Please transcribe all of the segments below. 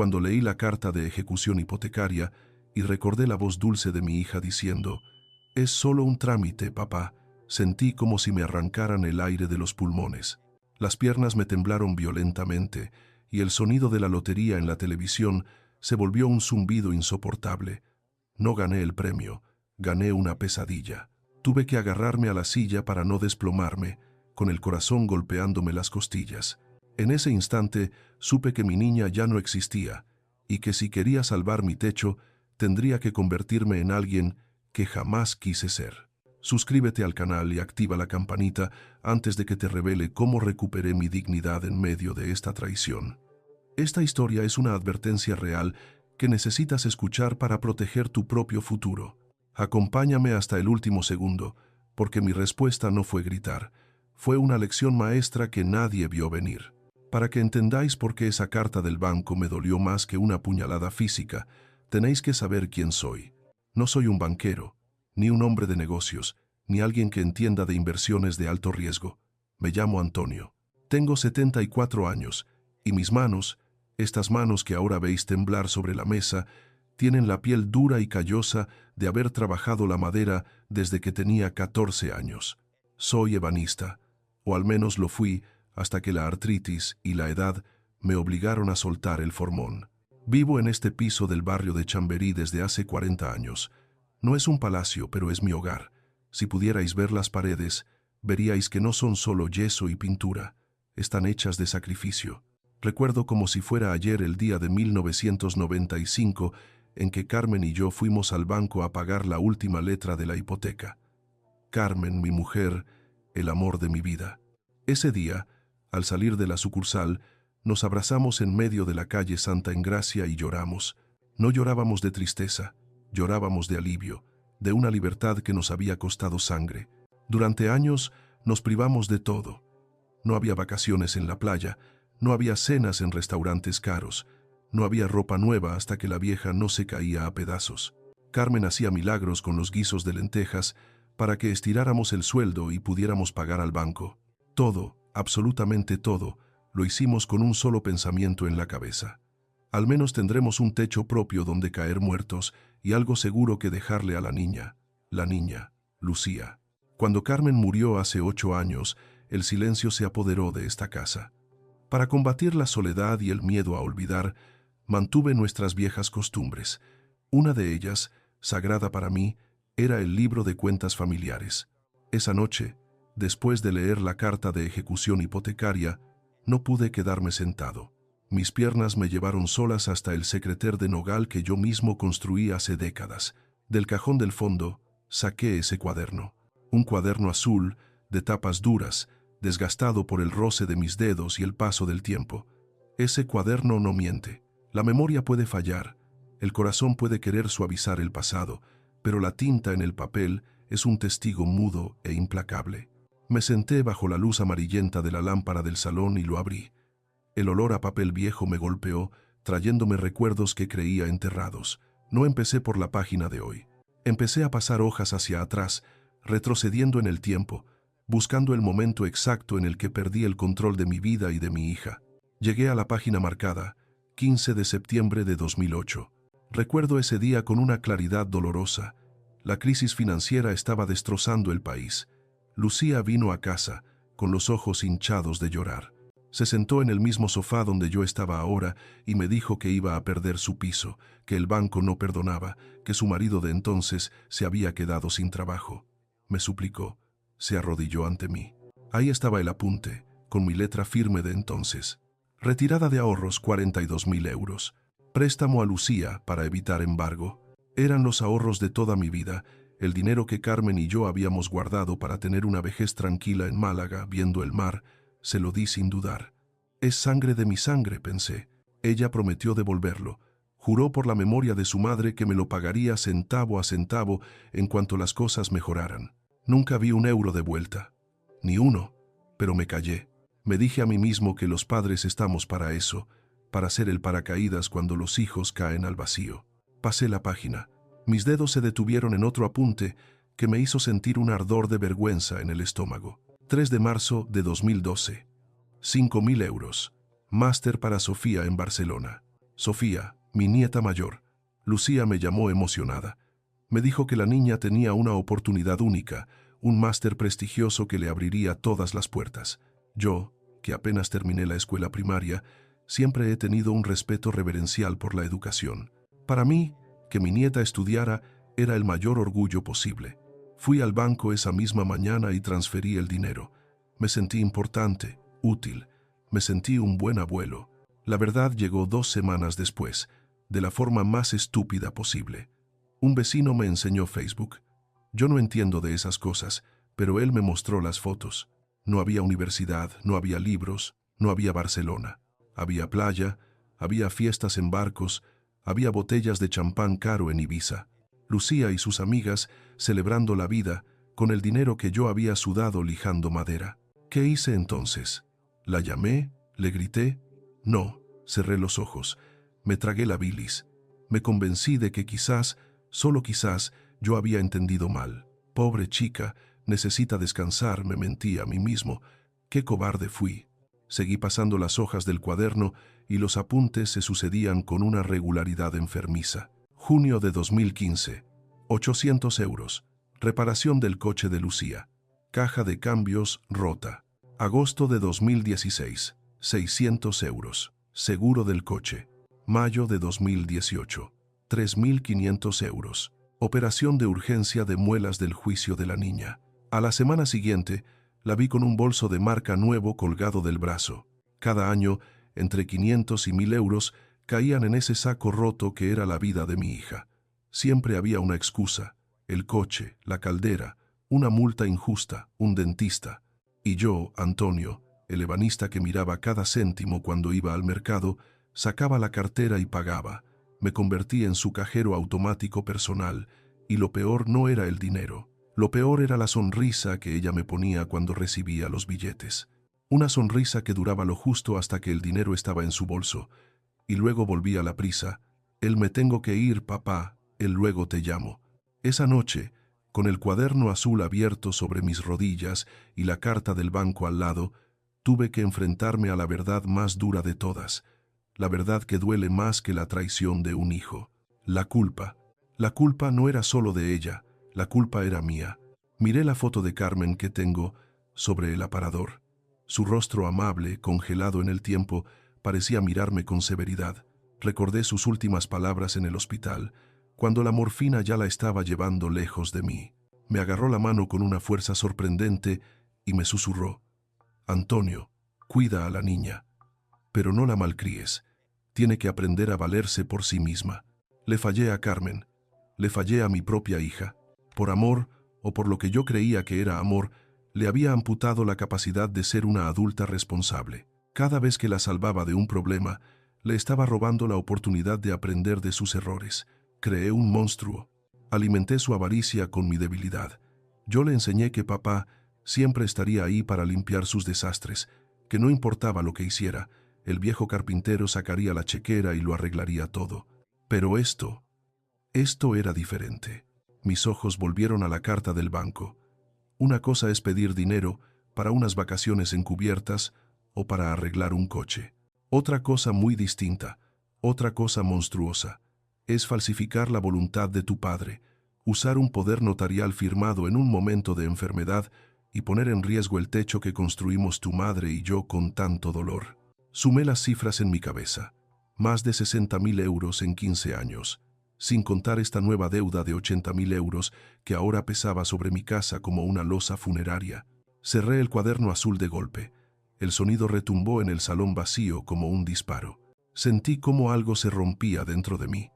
cuando leí la carta de ejecución hipotecaria y recordé la voz dulce de mi hija diciendo: «Es solo un trámite, papá», sentí como si me arrancaran el aire de los pulmones. Las piernas me temblaron violentamente y el sonido de la lotería en la televisión se volvió un zumbido insoportable. No gané el premio, gané una pesadilla. Tuve que agarrarme a la silla para no desplomarme, con el corazón golpeándome las costillas. En ese instante supe que mi niña ya no existía y que si quería salvar mi techo, tendría que convertirme en alguien que jamás quise ser. Suscríbete al canal y activa la campanita antes de que te revele cómo recuperé mi dignidad en medio de esta traición. Esta historia es una advertencia real que necesitas escuchar para proteger tu propio futuro. Acompáñame hasta el último segundo, porque mi respuesta no fue gritar. Fue una lección maestra que nadie vio venir. Para que entendáis por qué esa carta del banco me dolió más que una puñalada física, tenéis que saber quién soy. No soy un banquero, ni un hombre de negocios, ni alguien que entienda de inversiones de alto riesgo. Me llamo Antonio. Tengo 74 años, y mis manos, estas manos que ahora veis temblar sobre la mesa, tienen la piel dura y callosa de haber trabajado la madera desde que tenía 14 años. Soy ebanista, o al menos lo fui hasta que la artritis y la edad me obligaron a soltar el formón. Vivo en este piso del barrio de Chamberí desde hace 40 años. No es un palacio, pero es mi hogar. Si pudierais ver las paredes, veríais que no son solo yeso y pintura, están hechas de sacrificio. Recuerdo como si fuera ayer el día de 1995 en que Carmen y yo fuimos al banco a pagar la última letra de la hipoteca. Carmen, mi mujer, el amor de mi vida. Ese día, al salir de la sucursal, nos abrazamos en medio de la calle Santa Engracia y lloramos. No llorábamos de tristeza, llorábamos de alivio, de una libertad que nos había costado sangre. Durante años nos privamos de todo. No había vacaciones en la playa, no había cenas en restaurantes caros, no había ropa nueva hasta que la vieja no se caía a pedazos. Carmen hacía milagros con los guisos de lentejas para que estiráramos el sueldo y pudiéramos pagar al banco. Todo, absolutamente todo, lo hicimos con un solo pensamiento en la cabeza. Al menos tendremos un techo propio donde caer muertos y algo seguro que dejarle a la niña, Lucía. Cuando Carmen murió hace 8 años, el silencio se apoderó de esta casa. Para combatir la soledad y el miedo a olvidar, mantuve nuestras viejas costumbres. Una de ellas, sagrada para mí, era el libro de cuentas familiares. Esa noche, después de leer la carta de ejecución hipotecaria, no pude quedarme sentado. Mis piernas me llevaron solas hasta el secreter de nogal que yo mismo construí hace décadas. Del cajón del fondo, saqué ese cuaderno. Un cuaderno azul, de tapas duras, desgastado por el roce de mis dedos y el paso del tiempo. Ese cuaderno no miente. La memoria puede fallar, el corazón puede querer suavizar el pasado, pero la tinta en el papel es un testigo mudo e implacable. Me senté bajo la luz amarillenta de la lámpara del salón y lo abrí. El olor a papel viejo me golpeó, trayéndome recuerdos que creía enterrados. No empecé por la página de hoy. Empecé a pasar hojas hacia atrás, retrocediendo en el tiempo, buscando el momento exacto en el que perdí el control de mi vida y de mi hija. Llegué a la página marcada, 15 de septiembre de 2008. Recuerdo ese día con una claridad dolorosa. La crisis financiera estaba destrozando el país. Lucía vino a casa, con los ojos hinchados de llorar. Se sentó en el mismo sofá donde yo estaba ahora y me dijo que iba a perder su piso, que el banco no perdonaba, que su marido de entonces se había quedado sin trabajo. Me suplicó, se arrodilló ante mí. Ahí estaba el apunte, con mi letra firme de entonces. Retirada de ahorros 42.000 euros. Préstamo a Lucía para evitar embargo. Eran los ahorros de toda mi vida, el dinero que Carmen y yo habíamos guardado para tener una vejez tranquila en Málaga, viendo el mar. Se lo di sin dudar. Es sangre de mi sangre, pensé. Ella prometió devolverlo. Juró por la memoria de su madre que me lo pagaría centavo a centavo en cuanto las cosas mejoraran. Nunca vi un euro de vuelta. Ni uno. Pero me callé. Me dije a mí mismo que los padres estamos para eso, para ser el paracaídas cuando los hijos caen al vacío. Pasé la página. Mis dedos se detuvieron en otro apunte que me hizo sentir un ardor de vergüenza en el estómago. 3 de marzo de 2012. 5.000 euros. Máster para Sofía en Barcelona. Sofía, mi nieta mayor. Lucía me llamó emocionada. Me dijo que la niña tenía una oportunidad única, un máster prestigioso que le abriría todas las puertas. Yo, que apenas terminé la escuela primaria, siempre he tenido un respeto reverencial por la educación. Para mí, que mi nieta estudiara era el mayor orgullo posible. Fui al banco esa misma mañana y transferí el dinero. Me sentí importante, útil. Me sentí un buen abuelo. La verdad llegó 2 semanas después, de la forma más estúpida posible. Un vecino me enseñó Facebook. Yo no entiendo de esas cosas, pero él me mostró las fotos. No había universidad, no había libros, no había Barcelona. Había playa, había fiestas en barcos, había botellas de champán caro en Ibiza. Lucía y sus amigas celebrando la vida con el dinero que yo había sudado lijando madera. ¿Qué hice entonces? ¿La llamé? ¿Le grité? No, cerré los ojos. Me tragué la bilis. Me convencí de que quizás, solo quizás, yo había entendido mal. Pobre chica, necesita descansar, me mentí a mí mismo. Qué cobarde fui. Seguí pasando las hojas del cuaderno y los apuntes se sucedían con una regularidad enfermiza. Junio de 2015. 800 euros. Reparación del coche de Lucía. Caja de cambios rota. Agosto de 2016. 600 euros. Seguro del coche. Mayo de 2018. 3.500 euros. Operación de urgencia de muelas del juicio de la niña. A la semana siguiente, la vi con un bolso de marca nuevo colgado del brazo. Cada año, entre 500 y 1.000 euros caían en ese saco roto que era la vida de mi hija. Siempre había una excusa: el coche, la caldera, una multa injusta, un dentista. Y yo, Antonio, el ebanista que miraba cada céntimo cuando iba al mercado, sacaba la cartera y pagaba. Me convertí en su cajero automático personal, y lo peor no era el dinero. Lo peor era la sonrisa que ella me ponía cuando recibía los billetes. Una sonrisa que duraba lo justo hasta que el dinero estaba en su bolso, y luego volvía la prisa. «Él me tengo que ir, papá, él luego te llamo». Esa noche, con el cuaderno azul abierto sobre mis rodillas y la carta del banco al lado, tuve que enfrentarme a la verdad más dura de todas, la verdad que duele más que la traición de un hijo. La culpa. La culpa no era solo de ella, la culpa era mía. Miré la foto de Carmen que tengo sobre el aparador. Su rostro amable, congelado en el tiempo, parecía mirarme con severidad. Recordé sus últimas palabras en el hospital, cuando la morfina ya la estaba llevando lejos de mí. Me agarró la mano con una fuerza sorprendente y me susurró: «Antonio, cuida a la niña, pero no la malcríes. Tiene que aprender a valerse por sí misma». Le fallé a Carmen, le fallé a mi propia hija. Por amor, o por lo que yo creía que era amor, le había amputado la capacidad de ser una adulta responsable. Cada vez que la salvaba de un problema, le estaba robando la oportunidad de aprender de sus errores. Creé un monstruo. Alimenté su avaricia con mi debilidad. Yo le enseñé que papá siempre estaría ahí para limpiar sus desastres, que no importaba lo que hiciera, el viejo carpintero sacaría la chequera y lo arreglaría todo. Pero esto era diferente. Mis ojos volvieron a la carta del banco. Una cosa es pedir dinero para unas vacaciones encubiertas o para arreglar un coche. Otra cosa muy distinta, otra cosa monstruosa, es falsificar la voluntad de tu padre, usar un poder notarial firmado en un momento de enfermedad y poner en riesgo el techo que construimos tu madre y yo con tanto dolor. Sumé las cifras en mi cabeza. Más de 60.000 euros en 15 años, sin contar esta nueva deuda de 80.000 euros que ahora pesaba sobre mi casa como una losa funeraria. Cerré el cuaderno azul de golpe. El sonido retumbó en el salón vacío como un disparo. Sentí como algo se rompía dentro de mí.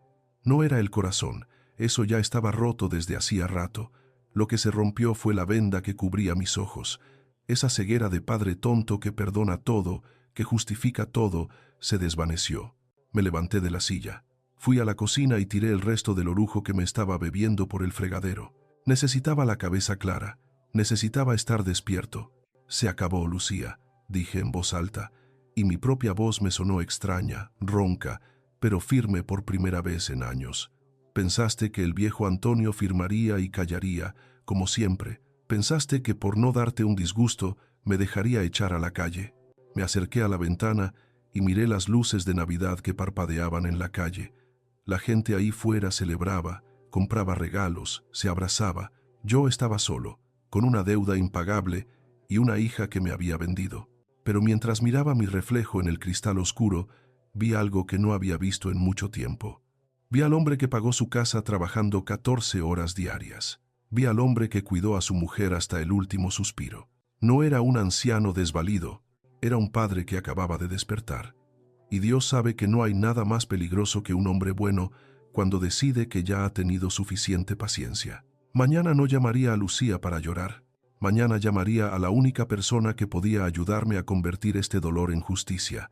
No era el corazón, eso ya estaba roto desde hacía rato. Lo que se rompió fue la venda que cubría mis ojos. Esa ceguera de padre tonto que perdona todo, que justifica todo, se desvaneció. Me levanté de la silla. Fui a la cocina y tiré el resto del orujo que me estaba bebiendo por el fregadero. Necesitaba la cabeza clara. Necesitaba estar despierto. «Se acabó, Lucía», dije en voz alta, y mi propia voz me sonó extraña, ronca, pero firme por primera vez en años. Pensaste que el viejo Antonio firmaría y callaría, como siempre. Pensaste que por no darte un disgusto me dejaría echar a la calle. Me acerqué a la ventana y miré las luces de Navidad que parpadeaban en la calle. La gente ahí fuera celebraba, compraba regalos, se abrazaba. Yo estaba solo, con una deuda impagable y una hija que me había vendido. Pero mientras miraba mi reflejo en el cristal oscuro, vi algo que no había visto en mucho tiempo. Vi al hombre que pagó su casa trabajando 14 horas diarias. Vi al hombre que cuidó a su mujer hasta el último suspiro. No era un anciano desvalido, era un padre que acababa de despertar. Y Dios sabe que no hay nada más peligroso que un hombre bueno cuando decide que ya ha tenido suficiente paciencia. Mañana no llamaría a Lucía para llorar. Mañana llamaría a la única persona que podía ayudarme a convertir este dolor en justicia.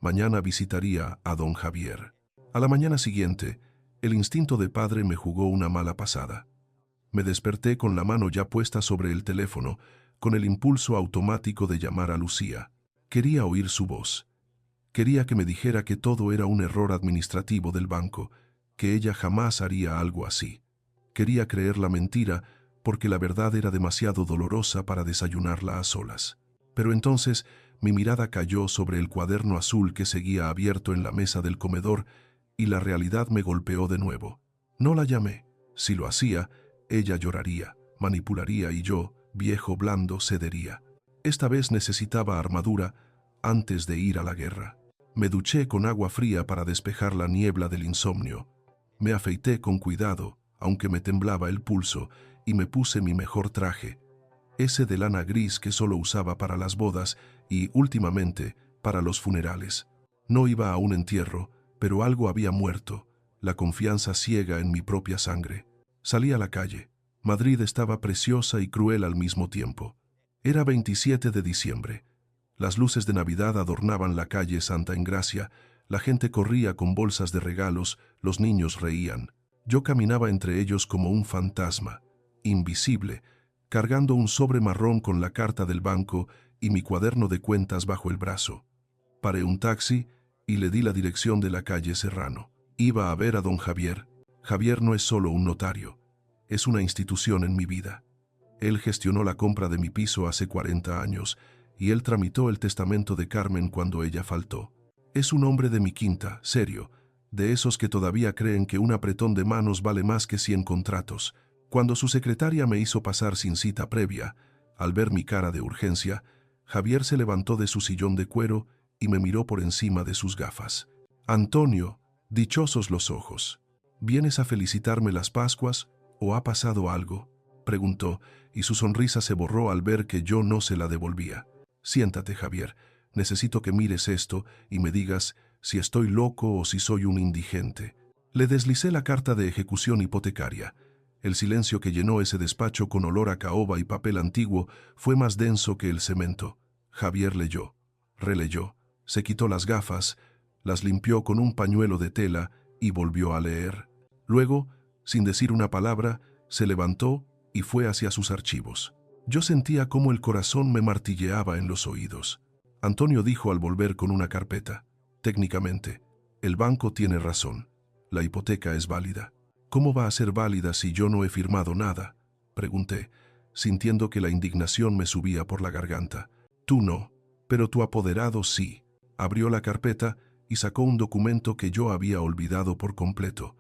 Mañana visitaría a don Javier. A la mañana siguiente, el instinto de padre me jugó una mala pasada. Me desperté con la mano ya puesta sobre el teléfono, con el impulso automático de llamar a Lucía. Quería oír su voz. Quería que me dijera que todo era un error administrativo del banco, que ella jamás haría algo así. Quería creer la mentira, porque la verdad era demasiado dolorosa para desayunarla a solas. Pero entonces mi mirada cayó sobre el cuaderno azul que seguía abierto en la mesa del comedor y la realidad me golpeó de nuevo. No la llamé. Si lo hacía, ella lloraría, manipularía y yo, viejo blando, cedería. Esta vez necesitaba armadura antes de ir a la guerra. Me duché con agua fría para despejar la niebla del insomnio. Me afeité con cuidado, aunque me temblaba el pulso, y me puse mi mejor traje, ese de lana gris que solo usaba para las bodas y, últimamente, para los funerales. No iba a un entierro, pero algo había muerto, la confianza ciega en mi propia sangre. Salí a la calle. Madrid estaba preciosa y cruel al mismo tiempo. Era 27 de diciembre. Las luces de Navidad adornaban la calle Santa Engracia, la gente corría con bolsas de regalos, los niños reían. Yo caminaba entre ellos como un fantasma, invisible, cargando un sobre marrón con la carta del banco y mi cuaderno de cuentas bajo el brazo. Paré un taxi y le di la dirección de la calle Serrano. Iba a ver a don Javier. Javier no es solo un notario, es una institución en mi vida. Él gestionó la compra de mi piso hace 40 años y él tramitó el testamento de Carmen cuando ella faltó. Es un hombre de mi quinta, serio, de esos que todavía creen que un apretón de manos vale más que 100 contratos. Cuando su secretaria me hizo pasar sin cita previa, al ver mi cara de urgencia, Javier se levantó de su sillón de cuero y me miró por encima de sus gafas. Antonio, dichosos los ojos. ¿Vienes a felicitarme las Pascuas o ha pasado algo?, preguntó, y su sonrisa se borró al ver que yo no se la devolvía. Siéntate, Javier. Necesito que mires esto y me digas si estoy loco o si soy un indigente. Le deslicé la carta de ejecución hipotecaria. El silencio que llenó ese despacho con olor a caoba y papel antiguo fue más denso que el cemento. Javier leyó, releyó, se quitó las gafas, las limpió con un pañuelo de tela y volvió a leer. Luego, sin decir una palabra, se levantó y fue hacia sus archivos. Yo sentía cómo el corazón me martilleaba en los oídos. Antonio dijo al volver con una carpeta: técnicamente, el banco tiene razón. La hipoteca es válida. ¿Cómo va a ser válida si yo no he firmado nada?, pregunté, sintiendo que la indignación me subía por la garganta. Tú no, pero tu apoderado sí. Abrió la carpeta y sacó un documento que yo había olvidado por completo.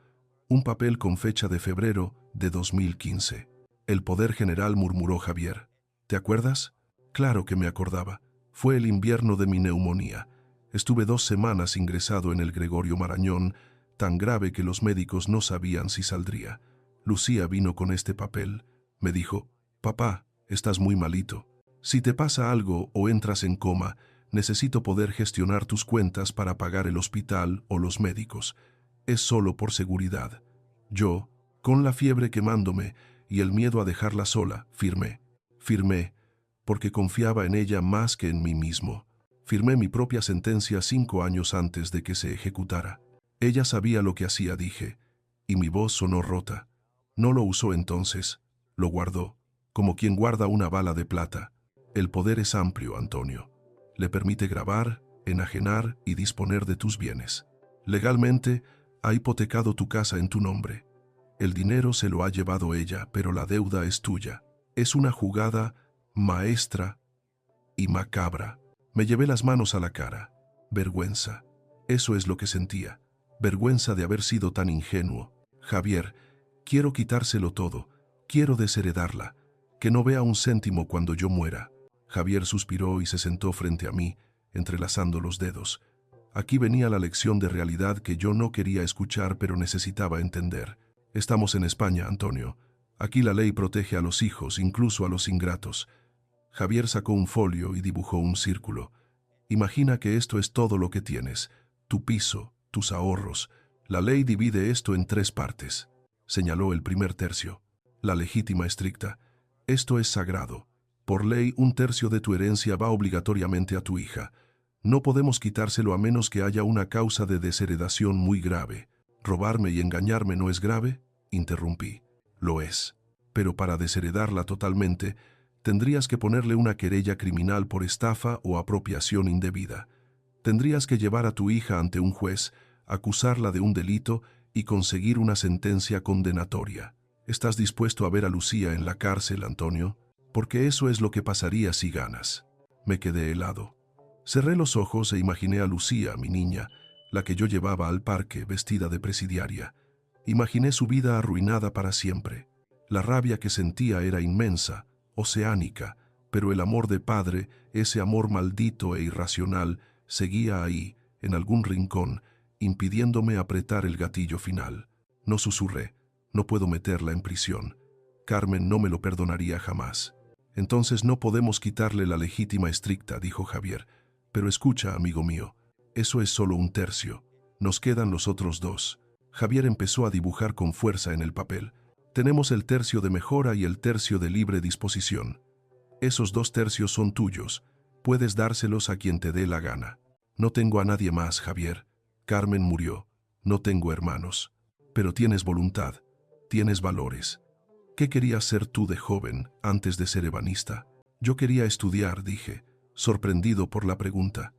Un papel con fecha de febrero de 2015. El poder general, murmuró Javier. ¿Te acuerdas? Claro que me acordaba. Fue el invierno de mi neumonía. Estuve 2 semanas ingresado en el Gregorio Marañón, tan grave que los médicos no sabían si saldría. Lucía vino con este papel. Me dijo: papá, estás muy malito. Si te pasa algo o entras en coma, necesito poder gestionar tus cuentas para pagar el hospital o los médicos. Es solo por seguridad. Yo, con la fiebre quemándome y el miedo a dejarla sola, firmé. Firmé, porque confiaba en ella más que en mí mismo. Firmé mi propia sentencia 5 años antes de que se ejecutara. Ella sabía lo que hacía, dije, y mi voz sonó rota. No lo usó entonces, lo guardó, como quien guarda una bala de plata. El poder es amplio, Antonio. Le permite grabar, enajenar y disponer de tus bienes. Legalmente, ha hipotecado tu casa en tu nombre. El dinero se lo ha llevado ella, pero la deuda es tuya. Es una jugada maestra y macabra. Me llevé las manos a la cara. Vergüenza. Eso es lo que sentía. Vergüenza de haber sido tan ingenuo. Javier, quiero quitárselo todo. Quiero desheredarla. Que no vea un céntimo cuando yo muera. Javier suspiró y se sentó frente a mí, entrelazando los dedos. Aquí venía la lección de realidad que yo no quería escuchar, pero necesitaba entender. Estamos en España, Antonio. Aquí la ley protege a los hijos, incluso a los ingratos. Javier sacó un folio y dibujó un círculo. Imagina que esto es todo lo que tienes. Tu piso, tus ahorros. La ley divide esto en 3 partes. Señaló el primer tercio. La legítima estricta. Esto es sagrado. Por ley, 1/3 de tu herencia va obligatoriamente a tu hija. No podemos quitárselo a menos que haya una causa de desheredación muy grave. ¿Robarme y engañarme no es grave? Interrumpí. Lo es. Pero para desheredarla totalmente, tendrías que ponerle una querella criminal por estafa o apropiación indebida. Tendrías que llevar a tu hija ante un juez, acusarla de un delito y conseguir una sentencia condenatoria. ¿Estás dispuesto a ver a Lucía en la cárcel, Antonio? Porque eso es lo que pasaría si ganas. Me quedé helado. Cerré los ojos e imaginé a Lucía, mi niña, la que yo llevaba al parque vestida de presidiaria. Imaginé su vida arruinada para siempre. La rabia que sentía era inmensa, oceánica, pero el amor de padre, ese amor maldito e irracional, seguía ahí, en algún rincón, impidiéndome apretar el gatillo final. No susurré, no puedo meterla en prisión. Carmen no me lo perdonaría jamás. Entonces no podemos quitarle la legítima estricta, dijo Javier. Pero escucha, amigo mío, eso es solo 1/3. Nos quedan los otros 2. Javier empezó a dibujar con fuerza en el papel. Tenemos el tercio de mejora y el tercio de libre disposición. Esos 2/3 son tuyos. Puedes dárselos a quien te dé la gana. No tengo a nadie más, Javier. Carmen murió. No tengo hermanos. Pero tienes voluntad. Tienes valores. ¿Qué querías ser tú de joven antes de ser ebanista? Yo quería estudiar, dije, sorprendido por la pregunta.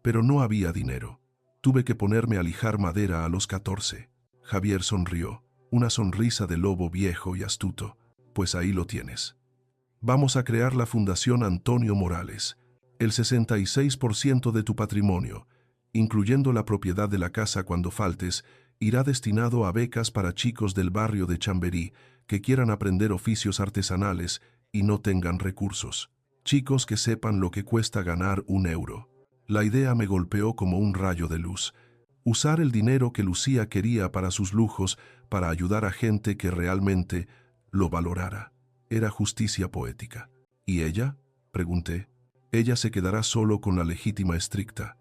Pero no había dinero. Tuve que ponerme a lijar madera a los 14. Javier sonrió, una sonrisa de lobo viejo y astuto. Pues ahí lo tienes. Vamos a crear la Fundación Antonio Morales. El 66% de tu patrimonio, incluyendo la propiedad de la casa cuando faltes, irá destinado a becas para chicos del barrio de Chamberí que quieran aprender oficios artesanales y no tengan recursos. Chicos que sepan lo que cuesta ganar 1 euro. La idea me golpeó como un rayo de luz. Usar el dinero que Lucía quería para sus lujos para ayudar a gente que realmente lo valorara. Era justicia poética. ¿Y ella? Pregunté. Ella se quedará solo con la legítima estricta,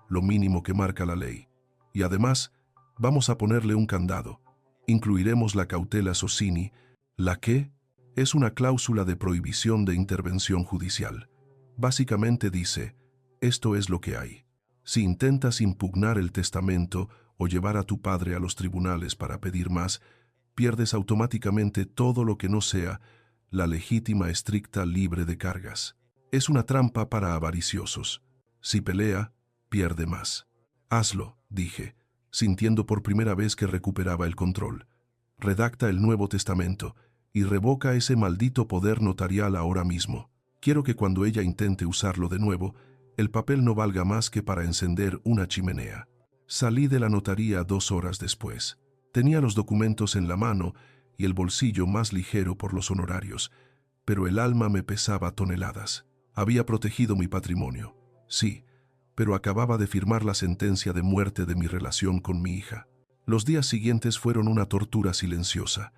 lo mínimo que marca la ley. Y además, vamos a ponerle un candado. Incluiremos la cautela Socini, la que es una cláusula de prohibición de intervención judicial. Básicamente dice, esto es lo que hay. Si intentas impugnar el testamento o llevar a tu padre a los tribunales para pedir más, pierdes automáticamente todo lo que no sea la legítima estricta libre de cargas. Es una trampa para avariciosos. Si pelea, pierde más. Hazlo, dije, sintiendo por primera vez que recuperaba el control. Redacta el Nuevo Testamento y revoca ese maldito poder notarial ahora mismo. Quiero que cuando ella intente usarlo de nuevo, el papel no valga más que para encender una chimenea. Salí de la notaría 2 horas después. Tenía los documentos en la mano y el bolsillo más ligero por los honorarios, pero el alma me pesaba toneladas. Había protegido mi patrimonio, sí, pero acababa de firmar la sentencia de muerte de mi relación con mi hija. Los días siguientes fueron una tortura silenciosa.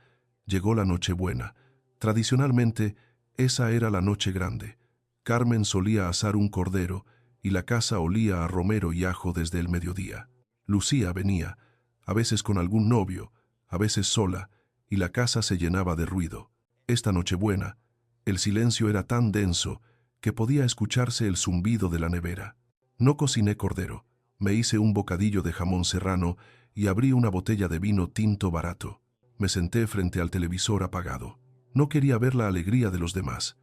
Llegó la Nochebuena. Tradicionalmente, esa era la noche grande. Carmen solía asar un cordero y la casa olía a romero y ajo desde el mediodía. Lucía venía, a veces con algún novio, a veces sola, y la casa se llenaba de ruido. Esta Nochebuena, el silencio era tan denso que podía escucharse el zumbido de la nevera. No cociné cordero, me hice un bocadillo de jamón serrano y abrí una botella de vino tinto barato. Me senté frente al televisor apagado. No quería ver la alegría de los demás.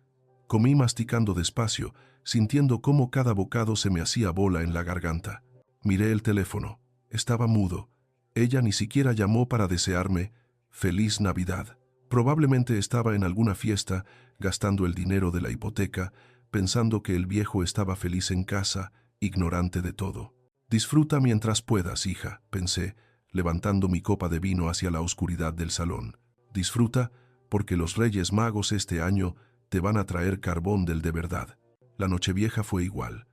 Comí masticando despacio, sintiendo cómo cada bocado se me hacía bola en la garganta. Miré el teléfono. Estaba mudo. Ella ni siquiera llamó para desearme «Feliz Navidad». Probablemente estaba en alguna fiesta, gastando el dinero de la hipoteca, pensando que el viejo estaba feliz en casa, ignorante de todo. Disfruta mientras puedas, hija, pensé, levantando mi copa de vino hacia la oscuridad del salón. Disfruta, porque los Reyes Magos este año te van a traer carbón del de verdad. La Nochevieja fue igual.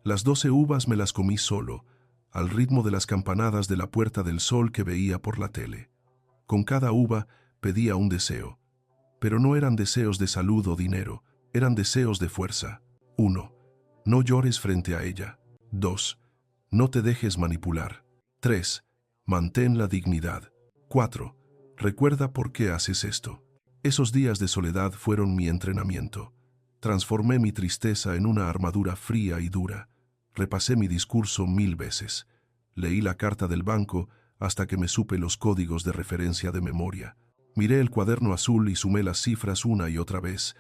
Las 12 uvas me las comí solo, al ritmo de las campanadas de la Puerta del Sol que veía por la tele. Con cada uva pedía un deseo. Pero no eran deseos de salud o dinero, eran deseos de fuerza. 1. No llores frente a ella. 2. No te dejes manipular. 3. Mantén la dignidad. 4. Recuerda por qué haces esto. Esos días de soledad fueron mi entrenamiento. Transformé mi tristeza en una armadura fría y dura. Repasé mi discurso 1000 veces. Leí la carta del banco hasta que me supe los códigos de referencia de memoria. Miré el cuaderno azul y sumé las cifras una y otra vez,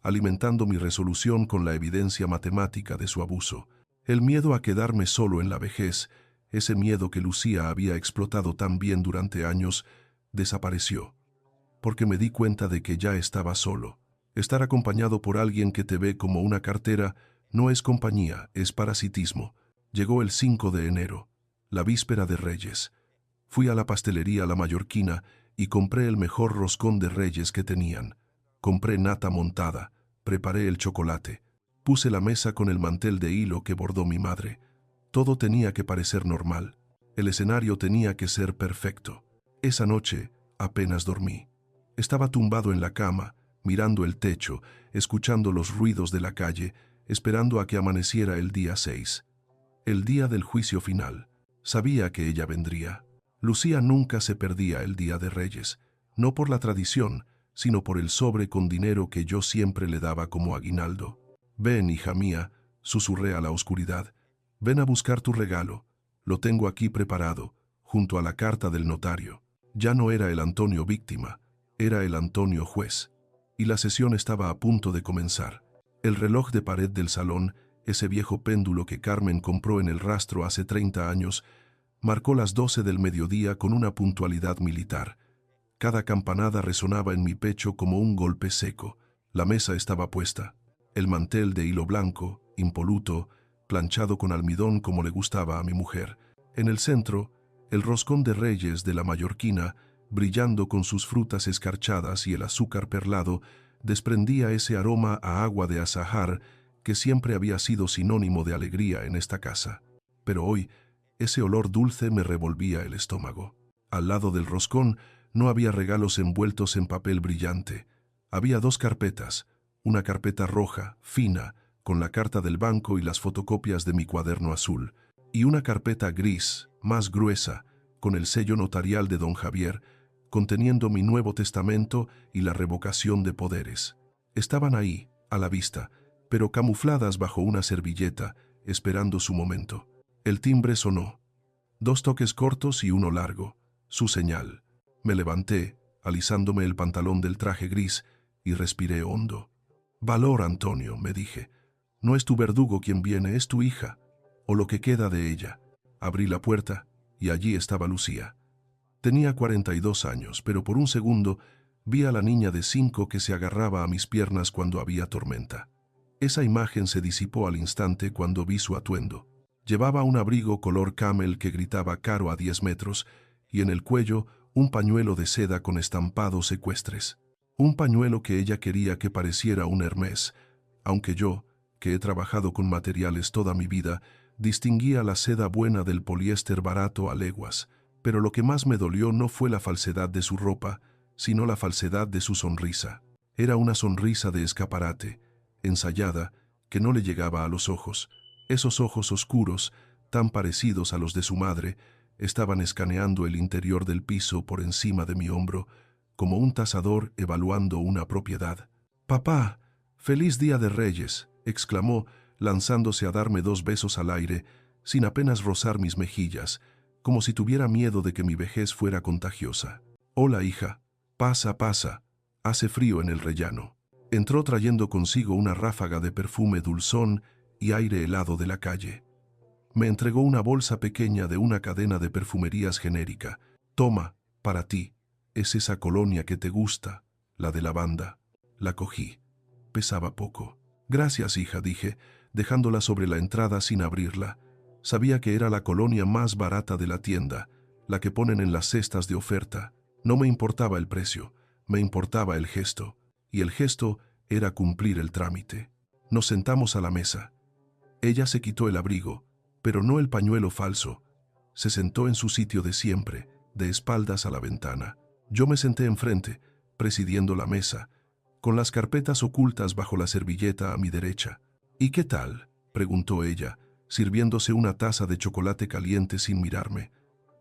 alimentando mi resolución con la evidencia matemática de su abuso. El miedo a quedarme solo en la vejez, ese miedo que Lucía había explotado tan bien durante años, desapareció, porque me di cuenta de que ya estaba solo. Estar acompañado por alguien que te ve como una cartera no es compañía, es parasitismo. Llegó el 5 de enero, la víspera de Reyes. Fui a la pastelería La Mallorquina y compré el mejor roscón de Reyes que tenían. Compré nata montada, preparé el chocolate, puse la mesa con el mantel de hilo que bordó mi madre. Todo tenía que parecer normal. El escenario tenía que ser perfecto. Esa noche apenas dormí. Estaba tumbado en la cama, mirando el techo, escuchando los ruidos de la calle, esperando a que amaneciera el día 6. El día del juicio final. Sabía que ella vendría. Lucía nunca se perdía el día de Reyes, no por la tradición, sino por el sobre con dinero que yo siempre le daba como aguinaldo. Ven, hija mía, susurré a la oscuridad. Ven a buscar tu regalo. Lo tengo aquí preparado, junto a la carta del notario. Ya no era el Antonio víctima, era el Antonio juez. Y la sesión estaba a punto de comenzar. El reloj de pared del salón, ese viejo péndulo que Carmen compró en el rastro hace 30 años, marcó las 12 del mediodía con una puntualidad militar. Cada campanada resonaba en mi pecho como un golpe seco. La mesa estaba puesta. El mantel de hilo blanco, impoluto, planchado con almidón como le gustaba a mi mujer. En el centro, el roscón de Reyes de La Mallorquina, brillando con sus frutas escarchadas y el azúcar perlado, desprendía ese aroma a agua de azahar que siempre había sido sinónimo de alegría en esta casa. Pero hoy, ese olor dulce me revolvía el estómago. Al lado del roscón no había regalos envueltos en papel brillante. Había 2 carpetas, una carpeta roja, fina, con la carta del banco y las fotocopias de mi cuaderno azul, y una carpeta gris, más gruesa, con el sello notarial de don Javier, conteniendo mi Nuevo Testamento y la revocación de poderes. Estaban ahí, a la vista, pero camufladas bajo una servilleta, esperando su momento. El timbre sonó. 2 toques cortos y uno largo, su señal. Me levanté, alisándome el pantalón del traje gris, y respiré hondo. Valor, Antonio, me dije. No es tu verdugo quien viene, es tu hija, o lo que queda de ella. Abrí la puerta, y allí estaba Lucía. Tenía 42 años, pero por un segundo vi a la niña de 5 que se agarraba a mis piernas cuando había tormenta. Esa imagen se disipó al instante cuando vi su atuendo. Llevaba un abrigo color camel que gritaba caro a 10 metros, y en el cuello un pañuelo de seda con estampados ecuestres. Un pañuelo que ella quería que pareciera un Hermès, aunque yo, que he trabajado con materiales toda mi vida, distinguía la seda buena del poliéster barato a leguas. Pero lo que más me dolió no fue la falsedad de su ropa, sino la falsedad de su sonrisa. Era una sonrisa de escaparate, ensayada, que no le llegaba a los ojos. Esos ojos oscuros, tan parecidos a los de su madre, estaban escaneando el interior del piso por encima de mi hombro, como un tasador evaluando una propiedad. «Papá, feliz día de Reyes», exclamó, lanzándose a darme 2 besos al aire, sin apenas rozar mis mejillas, como si tuviera miedo de que mi vejez fuera contagiosa. «Hola, hija. Pasa, pasa. Hace frío en el rellano». Entró trayendo consigo una ráfaga de perfume dulzón y aire helado de la calle. Me entregó una bolsa pequeña de una cadena de perfumerías genérica. «Toma, para ti. Es esa colonia que te gusta, la de lavanda». La cogí. Pesaba poco. «Gracias, hija», dije, dejándola sobre la entrada sin abrirla. Sabía que era la colonia más barata de la tienda, la que ponen en las cestas de oferta. No me importaba el precio, me importaba el gesto, y el gesto era cumplir el trámite. Nos sentamos a la mesa. Ella se quitó el abrigo, pero no el pañuelo falso. Se sentó en su sitio de siempre, de espaldas a la ventana. Yo me senté enfrente, presidiendo la mesa, con las carpetas ocultas bajo la servilleta a mi derecha. «¿Y qué tal?», preguntó ella, sirviéndose una taza de chocolate caliente sin mirarme.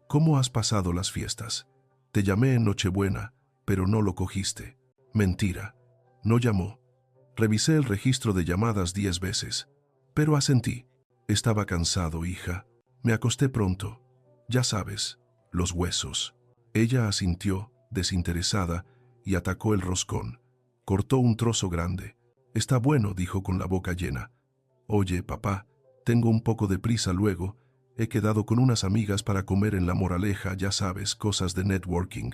«¿Cómo has pasado las fiestas? Te llamé en Nochebuena, pero no lo cogiste». «Mentira. No llamó. Revisé el registro de llamadas 10 veces. Pero asentí. Estaba cansado, hija. Me acosté pronto. Ya sabes, los huesos». Ella asintió, desinteresada, y atacó el roscón. Cortó un trozo grande. «Está bueno», dijo con la boca llena. «Oye, papá, tengo un poco de prisa luego. He quedado con unas amigas para comer en La Moraleja, ya sabes, cosas de networking.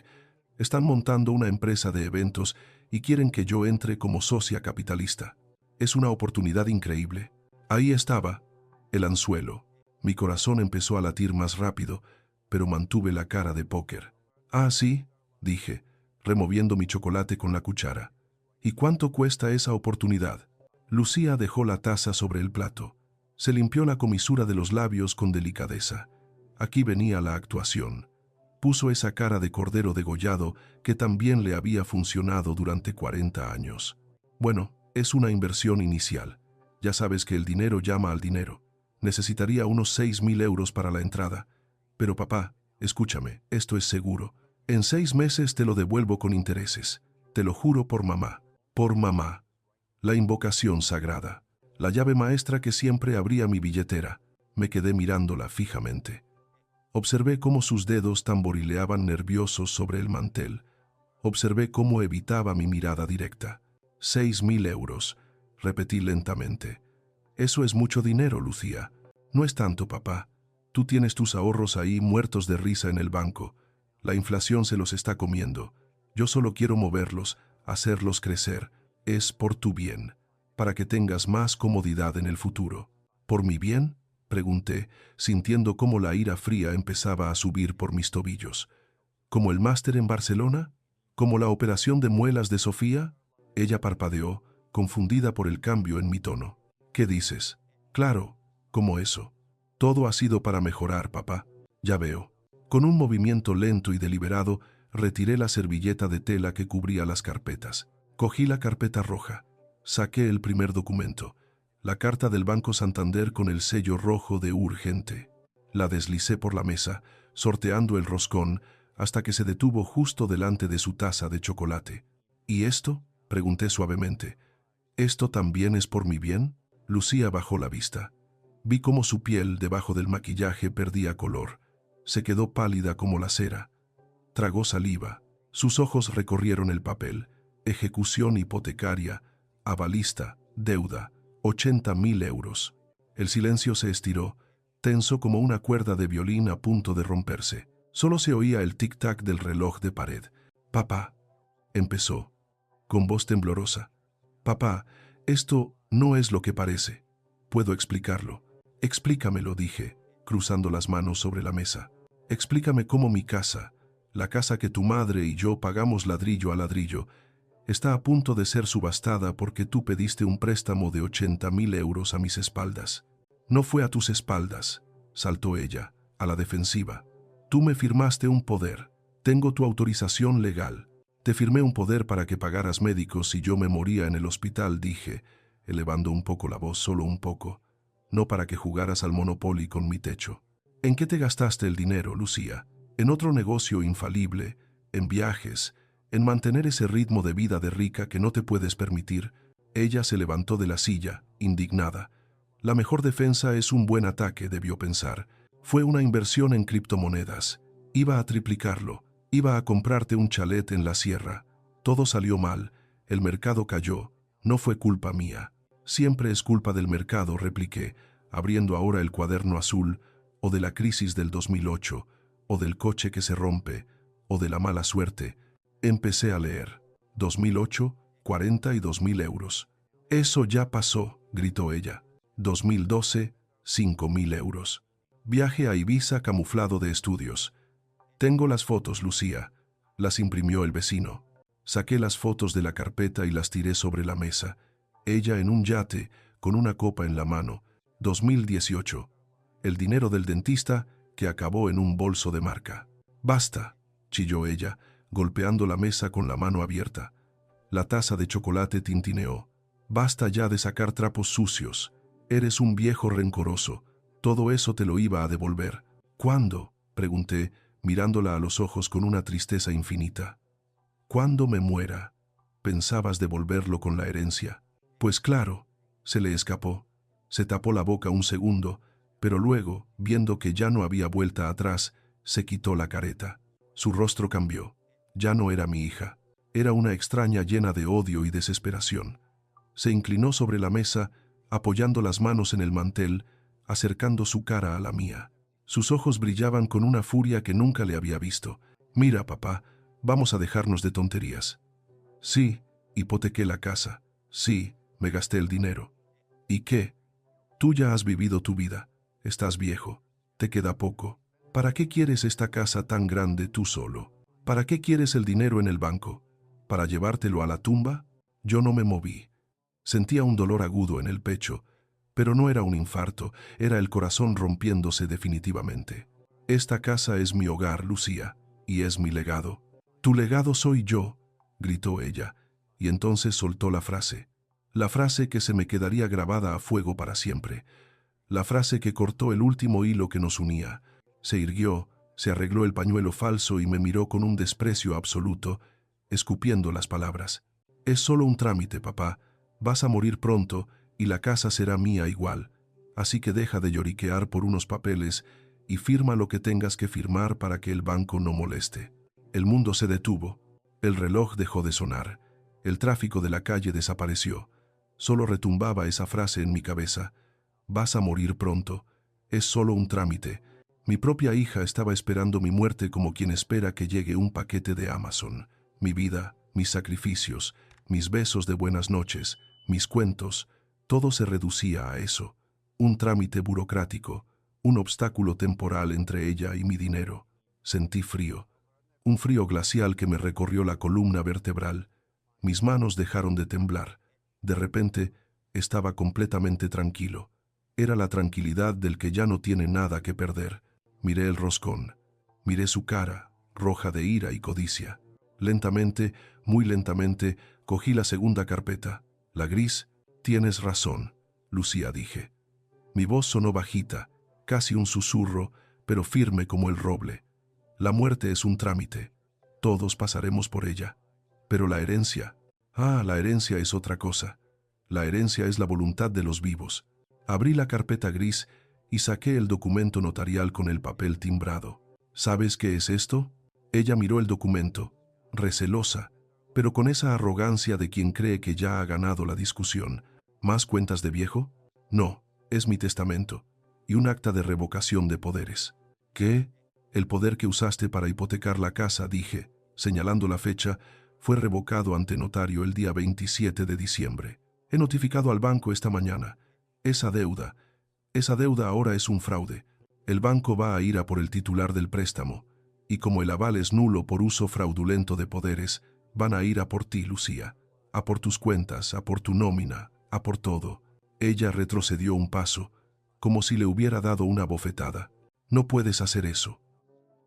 Están montando una empresa de eventos y quieren que yo entre como socia capitalista. Es una oportunidad increíble». Ahí estaba, el anzuelo. Mi corazón empezó a latir más rápido, pero mantuve la cara de póker. «Ah, sí», dije, removiendo mi chocolate con la cuchara. «¿Y cuánto cuesta esa oportunidad?». Lucía dejó la taza sobre el plato. Se limpió la comisura de los labios con delicadeza. Aquí venía la actuación. Puso esa cara de cordero degollado que también le había funcionado durante 40 años. «Bueno, es una inversión inicial. Ya sabes que el dinero llama al dinero. Necesitaría unos 6.000 euros para la entrada. Pero papá, escúchame, esto es seguro. En 6 meses te lo devuelvo con intereses. Te lo juro por mamá». Por mamá. La invocación sagrada. La llave maestra que siempre abría mi billetera. Me quedé mirándola fijamente. Observé cómo sus dedos tamborileaban nerviosos sobre el mantel. Observé cómo evitaba mi mirada directa. 6.000 euros, repetí lentamente. «Eso es mucho dinero, Lucía». «No es tanto, papá. Tú tienes tus ahorros ahí muertos de risa en el banco. La inflación se los está comiendo. Yo solo quiero moverlos, hacerlos crecer. Es por tu bien, para que tengas más comodidad en el futuro». «¿Por mi bien?», pregunté, sintiendo cómo la ira fría empezaba a subir por mis tobillos. «¿Como el máster en Barcelona? ¿Como la operación de muelas de Sofía?». Ella parpadeó, confundida por el cambio en mi tono. «¿Qué dices?». «Claro, como eso. Todo ha sido para mejorar, papá. Ya veo». Con un movimiento lento y deliberado, retiré la servilleta de tela que cubría las carpetas. Cogí la carpeta roja. Saqué el primer documento, la carta del Banco Santander con el sello rojo de urgente. La deslicé por la mesa, sorteando el roscón, hasta que se detuvo justo delante de su taza de chocolate. «¿Y esto?», pregunté suavemente. «¿Esto también es por mi bien?». Lucía bajó la vista. Vi cómo su piel, debajo del maquillaje, perdía color. Se quedó pálida como la cera. Tragó saliva. Sus ojos recorrieron el papel. Ejecución hipotecaria, avalista, deuda, 80.000 euros. El silencio se estiró, tenso como una cuerda de violín a punto de romperse. Solo se oía el tic-tac del reloj de pared. «Papá», empezó, con voz temblorosa. «Papá, esto no es lo que parece. Puedo explicarlo». «Explícamelo», dije, cruzando las manos sobre la mesa. «Explícame cómo mi casa, la casa que tu madre y yo pagamos ladrillo a ladrillo, está a punto de ser subastada porque tú pediste un préstamo de 80.000 euros a mis espaldas». «No fue a tus espaldas», saltó ella, a la defensiva. «Tú me firmaste un poder. Tengo tu autorización legal. Te firmé un poder para que pagaras médicos si yo me moría en el hospital», dije, elevando un poco la voz, solo un poco. «No para que jugaras al Monopoly con mi techo». «¿En qué te gastaste el dinero, Lucía? ¿En otro negocio infalible? ¿En viajes? ¿En mantener ese ritmo de vida de rica que no te puedes permitir?». Ella se levantó de la silla, indignada. «La mejor defensa es un buen ataque», debió pensar. «Fue una inversión en criptomonedas. Iba a triplicarlo. Iba a comprarte un chalet en la sierra. Todo salió mal. El mercado cayó. No fue culpa mía». «Siempre es culpa del mercado», repliqué, abriendo ahora el cuaderno azul, «o de la crisis del 2008, o del coche que se rompe, o de la mala suerte». Empecé a leer. 2008, 42.000 euros. «Eso ya pasó», gritó ella. 2012, 5.000 euros. Viaje a Ibiza camuflado de estudios. Tengo las fotos, Lucía. Las imprimió el vecino. Saqué las fotos de la carpeta y las tiré sobre la mesa. Ella en un yate, con una copa en la mano. 2018. El dinero del dentista que acabó en un bolso de marca. Basta, chilló ella, golpeando la mesa con la mano abierta. La taza de chocolate tintineó. Basta ya de sacar trapos sucios. Eres un viejo rencoroso. Todo eso te lo iba a devolver. ¿Cuándo?, pregunté, mirándola a los ojos con una tristeza infinita. «¿Cuándo me muera? ¿Pensabas devolverlo con la herencia?» «Pues claro», se le escapó. Se tapó la boca un segundo, pero luego, viendo que ya no había vuelta atrás, se quitó la careta. Su rostro cambió. Ya no era mi hija. Era una extraña llena de odio y desesperación. Se inclinó sobre la mesa, apoyando las manos en el mantel, acercando su cara a la mía. Sus ojos brillaban con una furia que nunca le había visto. «Mira, papá, vamos a dejarnos de tonterías». «Sí, hipotequé la casa. Sí, me gasté el dinero». «¿Y qué? Tú ya has vivido tu vida. Estás viejo. Te queda poco. ¿Para qué quieres esta casa tan grande tú solo? ¿Para qué quieres el dinero en el banco? ¿Para llevártelo a la tumba?» Yo no me moví. Sentía un dolor agudo en el pecho, pero no era un infarto, era el corazón rompiéndose definitivamente. «Esta casa es mi hogar, Lucía, y es mi legado». «Tu legado soy yo», gritó ella, y entonces soltó la frase que se me quedaría grabada a fuego para siempre, la frase que cortó el último hilo que nos unía. Se irguió, se arregló el pañuelo falso y me miró con un desprecio absoluto, escupiendo las palabras. «Es solo un trámite, papá. Vas a morir pronto y la casa será mía igual. Así que deja de lloriquear por unos papeles y firma lo que tengas que firmar para que el banco no moleste». El mundo se detuvo. El reloj dejó de sonar. El tráfico de la calle desapareció. Solo retumbaba esa frase en mi cabeza. «Vas a morir pronto. Es solo un trámite». Mi propia hija estaba esperando mi muerte como quien espera que llegue un paquete de Amazon. Mi vida, mis sacrificios, mis besos de buenas noches, mis cuentos, todo se reducía a eso. Un trámite burocrático, un obstáculo temporal entre ella y mi dinero. Sentí frío. Un frío glacial que me recorrió la columna vertebral. Mis manos dejaron de temblar. De repente, estaba completamente tranquilo. Era la tranquilidad del que ya no tiene nada que perder. Miré el roscón. Miré su cara, roja de ira y codicia. Lentamente, muy lentamente, cogí la segunda carpeta. La gris. «Tienes razón», Lucía, dije. Mi voz sonó bajita, casi un susurro, pero firme como el roble. «La muerte es un trámite. Todos pasaremos por ella. Pero la herencia... la herencia es otra cosa. La herencia es la voluntad de los vivos». Abrí la carpeta gris y saqué el documento notarial con el papel timbrado. «¿Sabes qué es esto?» Ella miró el documento, recelosa, pero con esa arrogancia de quien cree que ya ha ganado la discusión. «¿Más cuentas de viejo?» «No, es mi testamento y un acta de revocación de poderes». «¿Qué?» «El poder que usaste para hipotecar la casa», dije, señalando la fecha, «fue revocado ante notario el día 27 de diciembre. He notificado al banco esta mañana. Esa deuda ahora es un fraude. El banco va a ir a por el titular del préstamo, y como el aval es nulo por uso fraudulento de poderes, van a ir a por ti, Lucía, a por tus cuentas, a por tu nómina, a por todo». Ella retrocedió un paso, como si le hubiera dado una bofetada. «No puedes hacer eso.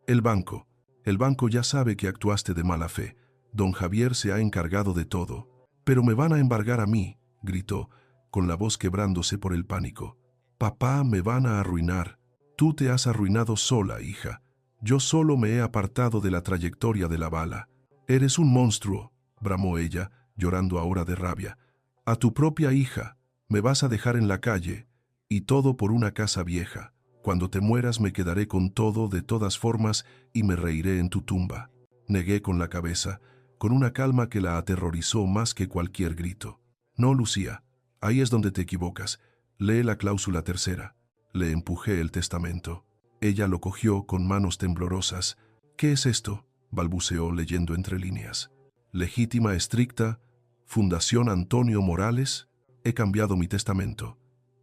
El banco ya sabe que actuaste de mala fe. Don Javier se ha encargado de todo». «Pero me van a embargar a mí», gritó, con la voz quebrándose por el pánico. «Papá, me van a arruinar». «Tú te has arruinado sola, hija. Yo solo me he apartado de la trayectoria de la bala». «Eres un monstruo», bramó ella, llorando ahora de rabia. «A tu propia hija. Me vas a dejar en la calle, y todo por una casa vieja. Cuando te mueras me quedaré con todo de todas formas y me reiré en tu tumba». Negué con la cabeza, con una calma que la aterrorizó más que cualquier grito. «No, Lucía, ahí es donde te equivocas. Lee la cláusula tercera». Le empujé el testamento. Ella lo cogió con manos temblorosas. «¿Qué es esto?», balbuceó leyendo entre líneas. «Legítima estricta, Fundación Antonio Morales. He cambiado mi testamento.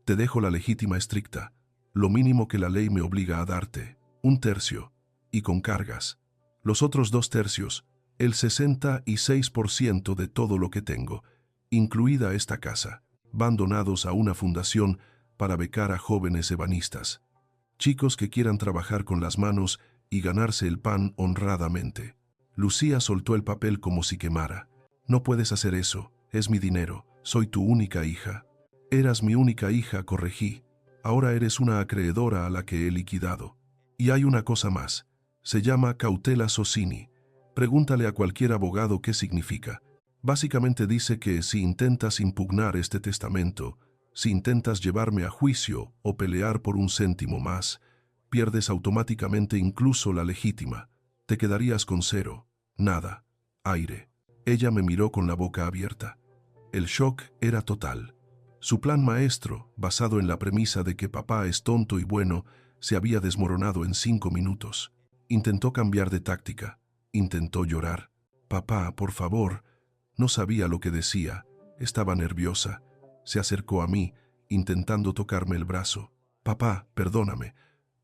Te dejo la legítima estricta». lo mínimo que la ley me obliga a darte, 1/3, y con cargas. Los otros 2/3, el 66% de todo lo que tengo, incluida esta casa, van donados a una fundación para becar a jóvenes ebanistas, chicos que quieran trabajar con las manos y ganarse el pan honradamente. Lucía soltó el papel como si quemara. No puedes hacer eso, es mi dinero, soy tu única hija. Eras mi única hija, corregí. Ahora eres una acreedora a la que he liquidado. Y hay una cosa más, se llama cautela socini. Pregúntale a cualquier abogado qué significa. Básicamente dice que si intentas impugnar este testamento, si intentas llevarme a juicio o pelear por un céntimo más, pierdes automáticamente incluso la legítima. Te quedarías con 0, nada, aire. Ella me miró con la boca abierta. El shock era total. Su plan maestro, basado en la premisa de que papá es tonto y bueno, se había desmoronado en 5 minutos. Intentó cambiar de táctica. Intentó llorar. Papá, por favor. No sabía lo que decía. Estaba nerviosa. Se acercó a mí, intentando tocarme el brazo. Papá, perdóname.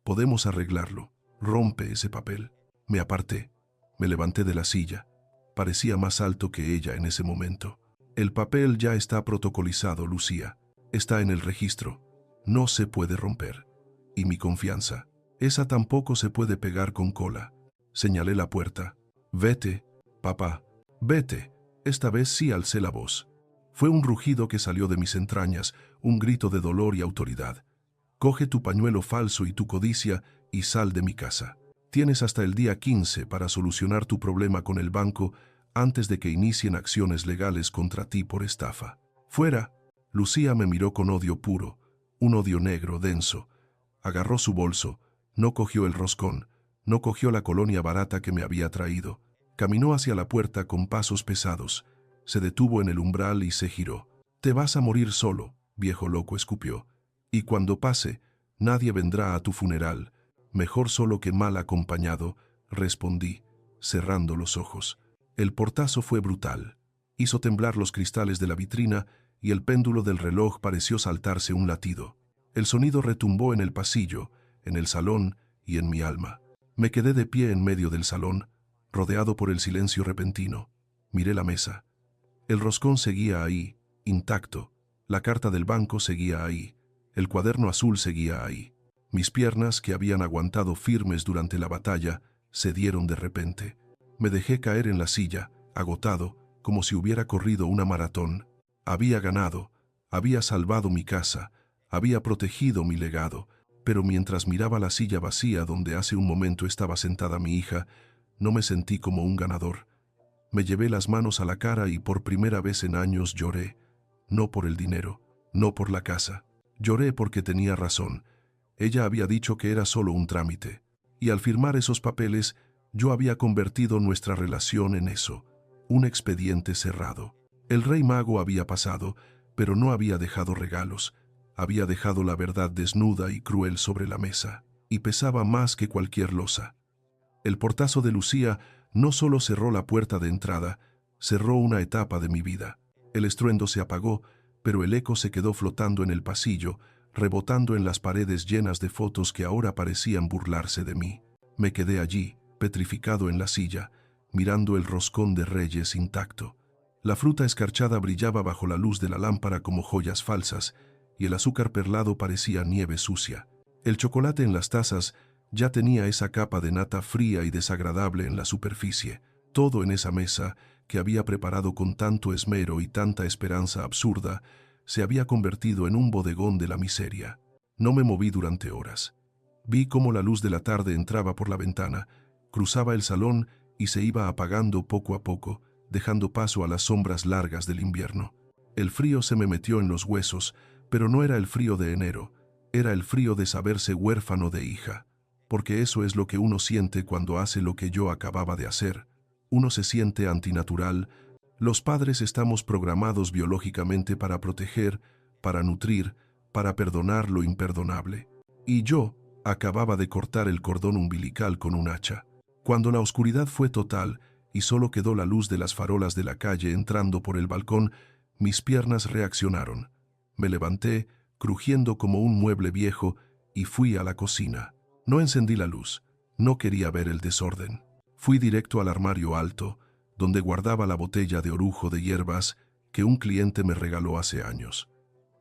Podemos arreglarlo. Rompe ese papel. Me aparté. Me levanté de la silla. Parecía más alto que ella en ese momento. El papel ya está protocolizado, Lucía. Está en el registro. No se puede romper. Y mi confianza. Esa tampoco se puede pegar con cola. Señalé la puerta. Vete, papá. Vete. Esta vez sí alcé la voz. Fue un rugido que salió de mis entrañas, un grito de dolor y autoridad. Coge tu pañuelo falso y tu codicia y sal de mi casa. Tienes hasta el día 15 para solucionar tu problema con el banco antes de que inicien acciones legales contra ti por estafa. ¡Fuera! Lucía me miró con odio puro, un odio negro, denso. Agarró su bolso, no cogió el roscón, no cogió la colonia barata que me había traído. Caminó hacia la puerta con pasos pesados. Se detuvo en el umbral y se giró. «Te vas a morir solo», viejo loco escupió. «Y cuando pase, nadie vendrá a tu funeral. Mejor solo que mal acompañado», respondí, cerrando los ojos. El portazo fue brutal. Hizo temblar los cristales de la vitrina y el péndulo del reloj pareció saltarse un latido. El sonido retumbó en el pasillo, en el salón y en mi alma. Me quedé de pie en medio del salón, rodeado por el silencio repentino. Miré la mesa. El roscón seguía ahí, intacto. La carta del banco seguía ahí. El cuaderno azul seguía ahí. Mis piernas, que habían aguantado firmes durante la batalla, cedieron de repente. Me dejé caer en la silla, agotado, como si hubiera corrido una maratón. Había ganado, había salvado mi casa, había protegido mi legado, pero mientras miraba la silla vacía donde hace un momento estaba sentada mi hija, no me sentí como un ganador. Me llevé las manos a la cara y por primera vez en años lloré. No por el dinero, no por la casa. Lloré porque tenía razón. Ella había dicho que era solo un trámite. Y al firmar esos papeles, yo había convertido nuestra relación en eso, un expediente cerrado. El rey mago había pasado, pero no había dejado regalos. Había dejado la verdad desnuda y cruel sobre la mesa, y pesaba más que cualquier losa. El portazo de Lucía no solo cerró la puerta de entrada, cerró una etapa de mi vida. El estruendo se apagó, pero el eco se quedó flotando en el pasillo, rebotando en las paredes llenas de fotos que ahora parecían burlarse de mí. Me quedé allí, petrificado en la silla, mirando el roscón de Reyes intacto. La fruta escarchada brillaba bajo la luz de la lámpara como joyas falsas, y el azúcar perlado parecía nieve sucia. El chocolate en las tazas ya tenía esa capa de nata fría y desagradable en la superficie. Todo en esa mesa, que había preparado con tanto esmero y tanta esperanza absurda, se había convertido en un bodegón de la miseria. No me moví durante horas. Vi cómo la luz de la tarde entraba por la ventana, cruzaba el salón y se iba apagando poco a poco, dejando paso a las sombras largas del invierno. El frío se me metió en los huesos, pero no era el frío de enero, era el frío de saberse huérfano de hija. Porque eso es lo que uno siente cuando hace lo que yo acababa de hacer. Uno se siente antinatural. Los padres estamos programados biológicamente para proteger, para nutrir, para perdonar lo imperdonable. Y yo acababa de cortar el cordón umbilical con un hacha. Cuando la oscuridad fue total y solo quedó la luz de las farolas de la calle entrando por el balcón, mis piernas reaccionaron. Me levanté, crujiendo como un mueble viejo, y fui a la cocina. No encendí la luz, no quería ver el desorden. Fui directo al armario alto, donde guardaba la botella de orujo de hierbas que un cliente me regaló hace años.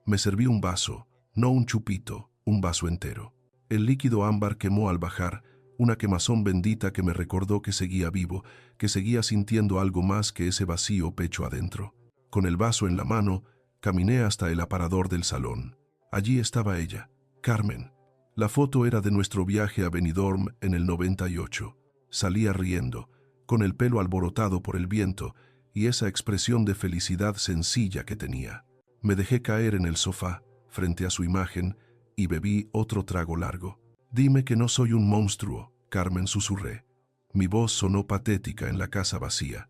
Me serví un vaso, no un chupito, un vaso entero. El líquido ámbar quemó al bajar, una quemazón bendita que me recordó que seguía vivo, que seguía sintiendo algo más que ese vacío pecho adentro. Con el vaso en la mano, caminé hasta el aparador del salón. Allí estaba ella, Carmen. La foto era de nuestro viaje a Benidorm en el 98. Salía riendo, con el pelo alborotado por el viento y esa expresión de felicidad sencilla que tenía. Me dejé caer en el sofá, frente a su imagen, y bebí otro trago largo. «Dime que no soy un monstruo», Carmen, susurré. Mi voz sonó patética en la casa vacía.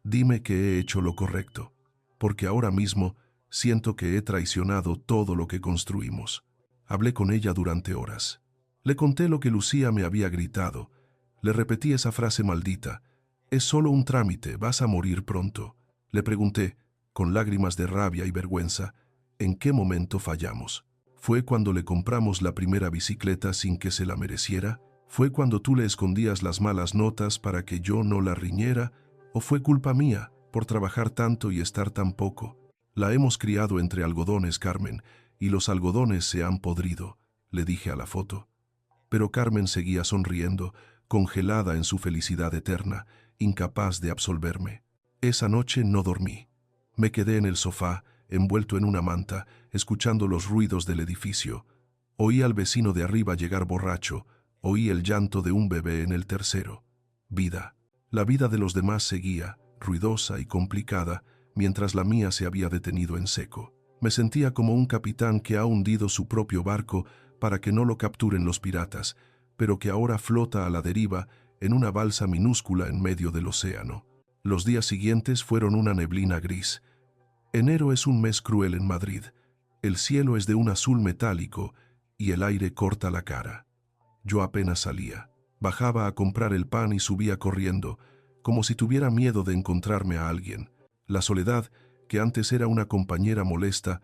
«Dime que he hecho lo correcto, porque ahora mismo siento que he traicionado todo lo que construimos». Hablé con ella durante horas. Le conté lo que Lucía me había gritado. Le repetí esa frase maldita. «Es solo un trámite, vas a morir pronto». Le pregunté, con lágrimas de rabia y vergüenza, ¿en qué momento fallamos? ¿Fue cuando le compramos la primera bicicleta sin que se la mereciera? ¿Fue cuando tú le escondías las malas notas para que yo no la riñera? ¿O fue culpa mía por trabajar tanto y estar tan poco? La hemos criado entre algodones, Carmen, y los algodones se han podrido, le dije a la foto. Pero Carmen seguía sonriendo, congelada en su felicidad eterna, incapaz de absolverme. Esa noche no dormí. Me quedé en el sofá, envuelto en una manta, escuchando los ruidos del edificio. Oí al vecino de arriba llegar borracho, oí el llanto de un bebé en el tercero. Vida. La vida de los demás seguía, ruidosa y complicada, mientras la mía se había detenido en seco. Me sentía como un capitán que ha hundido su propio barco para que no lo capturen los piratas, pero que ahora flota a la deriva en una balsa minúscula en medio del océano. Los días siguientes fueron una neblina gris. Enero es un mes cruel en Madrid. El cielo es de un azul metálico y el aire corta la cara. Yo apenas salía. Bajaba a comprar el pan y subía corriendo, como si tuviera miedo de encontrarme a alguien. La soledad, que antes era una compañera molesta,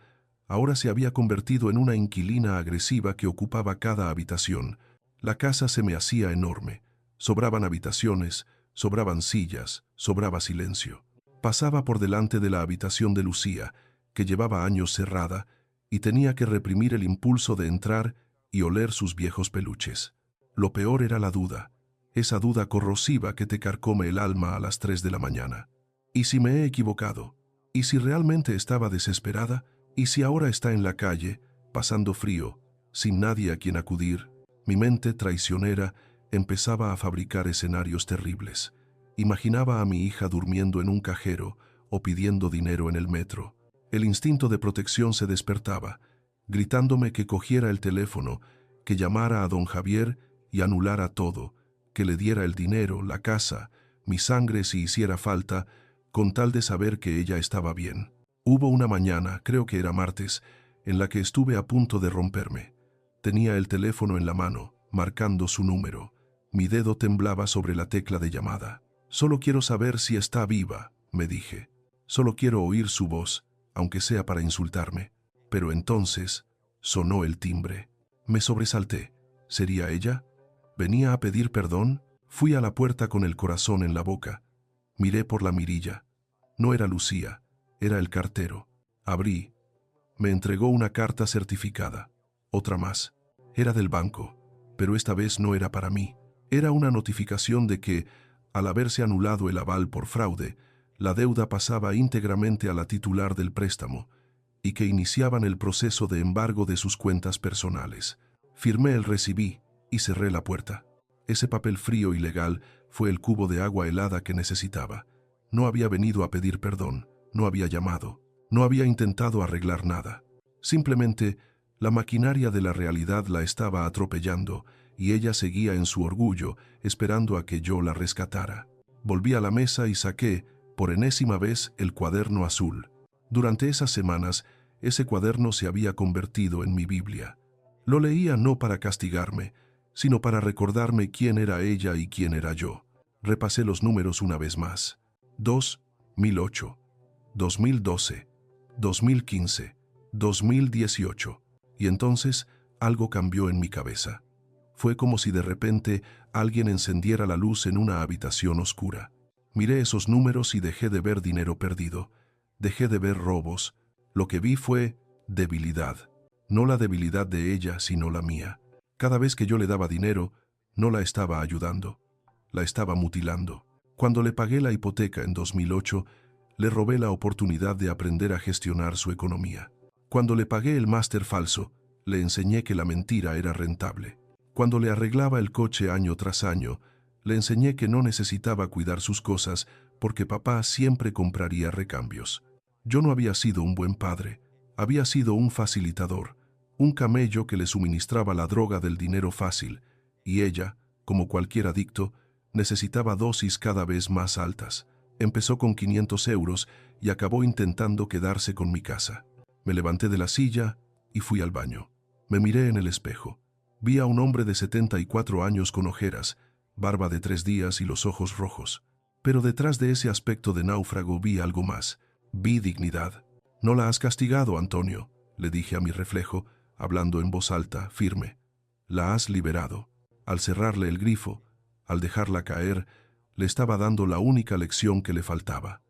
ahora se había convertido en una inquilina agresiva que ocupaba cada habitación. La casa se me hacía enorme. Sobraban habitaciones, sobraban sillas, sobraba silencio. Pasaba por delante de la habitación de Lucía, que llevaba años cerrada, y tenía que reprimir el impulso de entrar y oler sus viejos peluches. Lo peor era la duda, esa duda corrosiva que te carcome el alma a las 3 de la mañana. ¿Y si me he equivocado? ¿Y si realmente estaba desesperada? ¿Y si ahora está en la calle, pasando frío, sin nadie a quien acudir? Mi mente traicionera empezaba a fabricar escenarios terribles. Imaginaba a mi hija durmiendo en un cajero o pidiendo dinero en el metro. El instinto de protección se despertaba, gritándome que cogiera el teléfono, que llamara a don Javier y anulara todo, que le diera el dinero, la casa, mi sangre si hiciera falta, con tal de saber que ella estaba bien. Hubo una mañana, creo que era martes, en la que estuve a punto de romperme. Tenía el teléfono en la mano, marcando su número. Mi dedo temblaba sobre la tecla de llamada. «Solo quiero saber si está viva», me dije. «Solo quiero oír su voz, aunque sea para insultarme». Pero entonces sonó el timbre. Me sobresalté. ¿Sería ella? ¿Venía a pedir perdón? Fui a la puerta con el corazón en la boca. Miré por la mirilla. No era Lucía, era el cartero. Abrí. Me entregó una carta certificada. Otra más. Era del banco, pero esta vez no era para mí. Era una notificación de que, al haberse anulado el aval por fraude, la deuda pasaba íntegramente a la titular del préstamo y que iniciaban el proceso de embargo de sus cuentas personales. Firmé el recibí y cerré la puerta. Ese papel frío y legal fue el cubo de agua helada que necesitaba. No había venido a pedir perdón, no había llamado, no había intentado arreglar nada. Simplemente, la maquinaria de la realidad la estaba atropellando y ella seguía en su orgullo, esperando a que yo la rescatara. Volví a la mesa y saqué, por enésima vez, el cuaderno azul. Durante esas semanas, ese cuaderno se había convertido en mi Biblia. Lo leía no para castigarme, sino para recordarme quién era ella y quién era yo. Repasé los números una vez más. 2008, 2012, 2015, 2018. Y entonces, algo cambió en mi cabeza. Fue como si de repente alguien encendiera la luz en una habitación oscura. Miré esos números y dejé de ver dinero perdido. Dejé de ver robos. Lo que vi fue debilidad. No la debilidad de ella, sino la mía. Cada vez que yo le daba dinero, no la estaba ayudando. La estaba mutilando. Cuando le pagué la hipoteca en 2008, le robé la oportunidad de aprender a gestionar su economía. Cuando le pagué el máster falso, le enseñé que la mentira era rentable. Cuando le arreglaba el coche año tras año, le enseñé que no necesitaba cuidar sus cosas porque papá siempre compraría recambios. Yo no había sido un buen padre, había sido un facilitador, un camello que le suministraba la droga del dinero fácil, y ella, como cualquier adicto, necesitaba dosis cada vez más altas. Empezó con 500 euros y acabó intentando quedarse con mi casa. Me levanté de la silla y fui al baño. Me miré en el espejo. Vi a un hombre de 74 años con ojeras, barba de 3 días y los ojos rojos. Pero detrás de ese aspecto de náufrago vi algo más. Vi dignidad. «No la has castigado, Antonio», le dije a mi reflejo, hablando en voz alta, firme. «La has liberado». Al cerrarle el grifo, al dejarla caer, le estaba dando la única lección que le faltaba.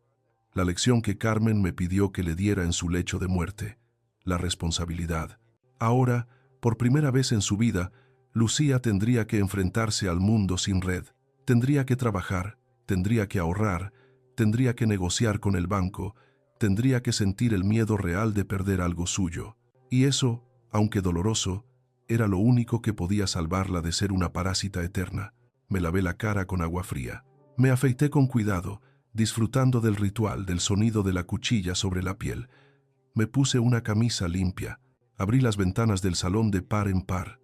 La lección que Carmen me pidió que le diera en su lecho de muerte. La responsabilidad. Ahora, por primera vez en su vida, Lucía tendría que enfrentarse al mundo sin red. Tendría que trabajar, tendría que ahorrar, tendría que negociar con el banco, tendría que sentir el miedo real de perder algo suyo. Y eso, aunque doloroso, era lo único que podía salvarla de ser una parásita eterna. Me lavé la cara con agua fría. Me afeité con cuidado, disfrutando del ritual, del sonido de la cuchilla sobre la piel. Me puse una camisa limpia. Abrí las ventanas del salón de par en par.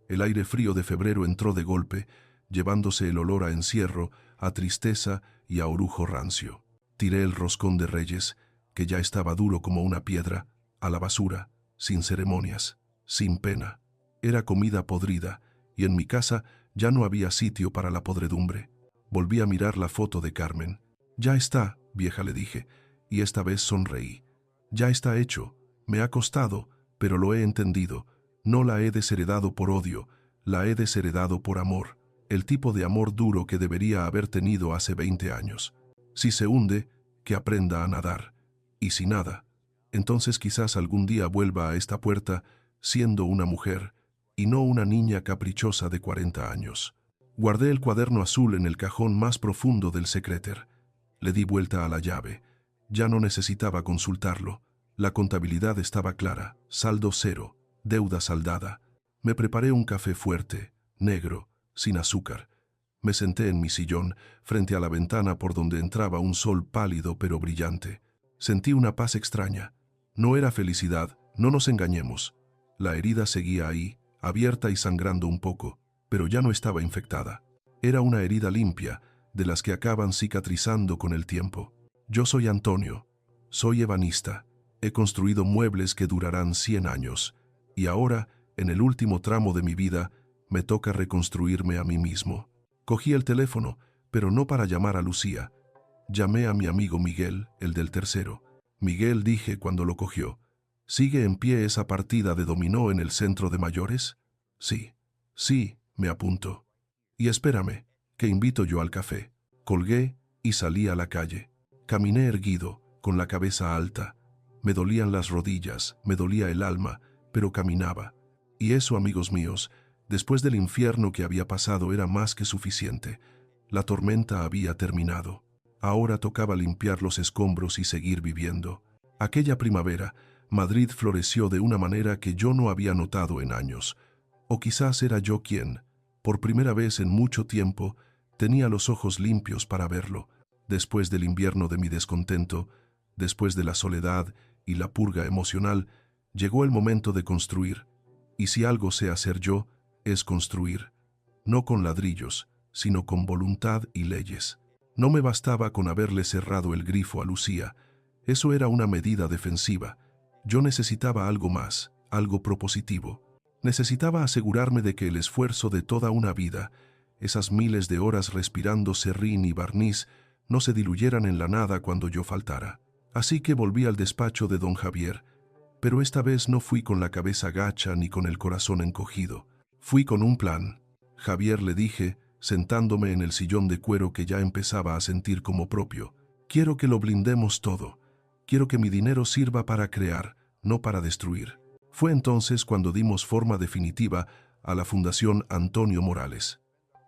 El aire frío de febrero entró de golpe, llevándose el olor a encierro, a tristeza y a orujo rancio. Tiré el roscón de Reyes, que ya estaba duro como una piedra, a la basura, sin ceremonias, sin pena. Era comida podrida, y en mi casa ya no había sitio para la podredumbre. Volví a mirar la foto de Carmen. «Ya está», vieja, le dije, y esta vez sonreí. «Ya está hecho. Me ha costado, pero lo he entendido. No la he desheredado por odio, la he desheredado por amor. El tipo de amor duro que debería haber tenido hace 20 años. Si se hunde, que aprenda a nadar. Y si nada, entonces quizás algún día vuelva a esta puerta siendo una mujer y no una niña caprichosa de 40 años». Guardé el cuaderno azul en el cajón más profundo del secréter. Le di vuelta a la llave. Ya no necesitaba consultarlo. La contabilidad estaba clara. Saldo cero. Deuda saldada. Me preparé un café fuerte, negro, sin azúcar. Me senté en mi sillón, frente a la ventana por donde entraba un sol pálido pero brillante. Sentí una paz extraña. No era felicidad, no nos engañemos. La herida seguía ahí, abierta y sangrando un poco, pero ya no estaba infectada. Era una herida limpia, de las que acaban cicatrizando con el tiempo. Yo soy Antonio, soy ebanista. He construido muebles que durarán 100 años. Y ahora, en el último tramo de mi vida, me toca reconstruirme a mí mismo. Cogí el teléfono, pero no para llamar a Lucía. Llamé a mi amigo Miguel, el del tercero. «Miguel», dije cuando lo cogió, «¿sigue en pie esa partida de dominó en el centro de mayores?» «Sí, sí», me apuntó. «Y espérame, que invito yo al café». Colgué y salí a la calle. Caminé erguido, con la cabeza alta. Me dolían las rodillas, me dolía el alma, pero caminaba. Y eso, amigos míos, después del infierno que había pasado, era más que suficiente. La tormenta había terminado. Ahora tocaba limpiar los escombros y seguir viviendo. Aquella primavera, Madrid floreció de una manera que yo no había notado en años. O quizás era yo quien, por primera vez en mucho tiempo, tenía los ojos limpios para verlo. Después del invierno de mi descontento, después de la soledad y la purga emocional, llegó el momento de construir. Y si algo sé hacer yo, es construir. No con ladrillos, sino con voluntad y leyes. No me bastaba con haberle cerrado el grifo a Lucía. Eso era una medida defensiva. Yo necesitaba algo más, algo propositivo. Necesitaba asegurarme de que el esfuerzo de toda una vida, esas miles de horas respirando serrín y barniz, no se diluyeran en la nada cuando yo faltara. Así que volví al despacho de don Javier, Pero esta vez no fui con la cabeza gacha ni con el corazón encogido. Fui con un plan. Javier, le dije, sentándome en el sillón de cuero que ya empezaba a sentir como propio. Quiero que lo blindemos todo. Quiero que mi dinero sirva para crear, no para destruir. Fue entonces cuando dimos forma definitiva a la Fundación Antonio Morales.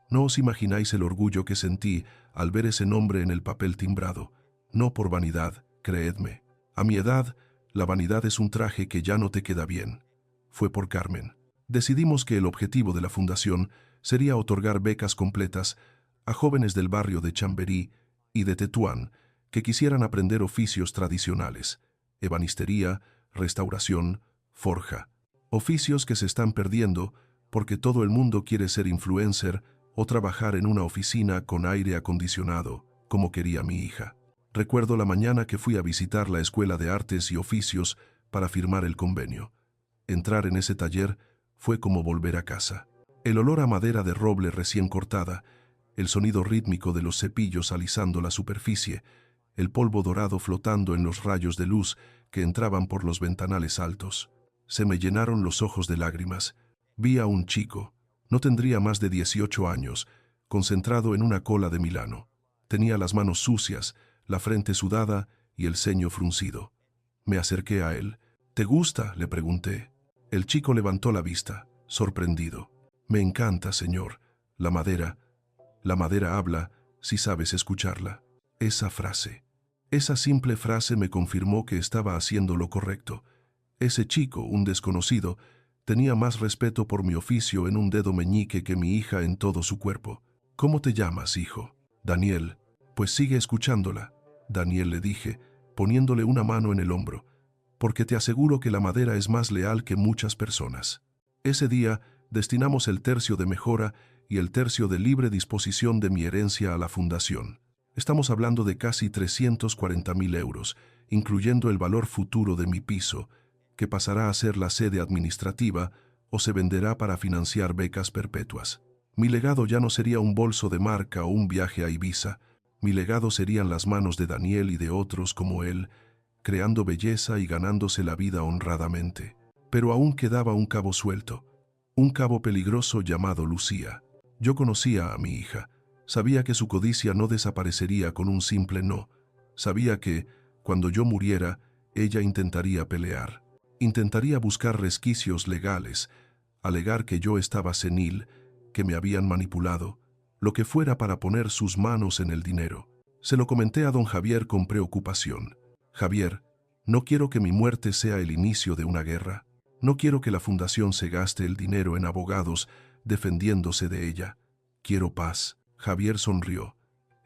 No os imagináis el orgullo que sentí al ver ese nombre en el papel timbrado. No por vanidad, creedme. A mi edad, la vanidad es un traje que ya no te queda bien. Fue por Carmen. Decidimos que el objetivo de la fundación sería otorgar becas completas a jóvenes del barrio de Chamberí y de Tetuán que quisieran aprender oficios tradicionales: ebanistería, restauración, forja. Oficios que se están perdiendo porque todo el mundo quiere ser influencer o trabajar en una oficina con aire acondicionado, como quería mi hija. Recuerdo la mañana que fui a visitar la Escuela de Artes y Oficios para firmar el convenio. Entrar en ese taller fue como volver a casa. El olor a madera de roble recién cortada, el sonido rítmico de los cepillos alisando la superficie, el polvo dorado flotando en los rayos de luz que entraban por los ventanales altos. Se me llenaron los ojos de lágrimas. Vi a un chico, no tendría más de 18 años, concentrado en una cola de Milano. Tenía las manos sucias, la frente sudada y el ceño fruncido. Me acerqué a él. ¿Te gusta?, le pregunté. El chico levantó la vista, sorprendido. Me encanta, señor. La madera habla si sabes escucharla. Esa frase, esa simple frase me confirmó que estaba haciendo lo correcto. Ese chico, un desconocido, tenía más respeto por mi oficio en un dedo meñique que mi hija en todo su cuerpo. ¿Cómo te llamas, hijo? Daniel. Pues sigue escuchándola, Daniel, le dije, poniéndole una mano en el hombro, porque te aseguro que la madera es más leal que muchas personas. Ese día destinamos el tercio de mejora y el tercio de libre disposición de mi herencia a la fundación. Estamos hablando de casi 340.000 euros, incluyendo el valor futuro de mi piso, que pasará a ser la sede administrativa o se venderá para financiar becas perpetuas. Mi legado ya no sería un bolso de marca o un viaje a Ibiza. Mi legado serían las manos de Daniel y de otros como él, creando belleza y ganándose la vida honradamente. Pero aún quedaba un cabo suelto, un cabo peligroso llamado Lucía. Yo conocía a mi hija. Sabía que su codicia no desaparecería con un simple no. Sabía que, cuando yo muriera, ella intentaría pelear. Intentaría buscar resquicios legales, alegar que yo estaba senil, que me habían manipulado, lo que fuera para poner sus manos en el dinero. Se lo comenté a don Javier con preocupación. Javier, no quiero que mi muerte sea el inicio de una guerra. No quiero que la fundación se gaste el dinero en abogados defendiéndose de ella. Quiero paz. Javier sonrió.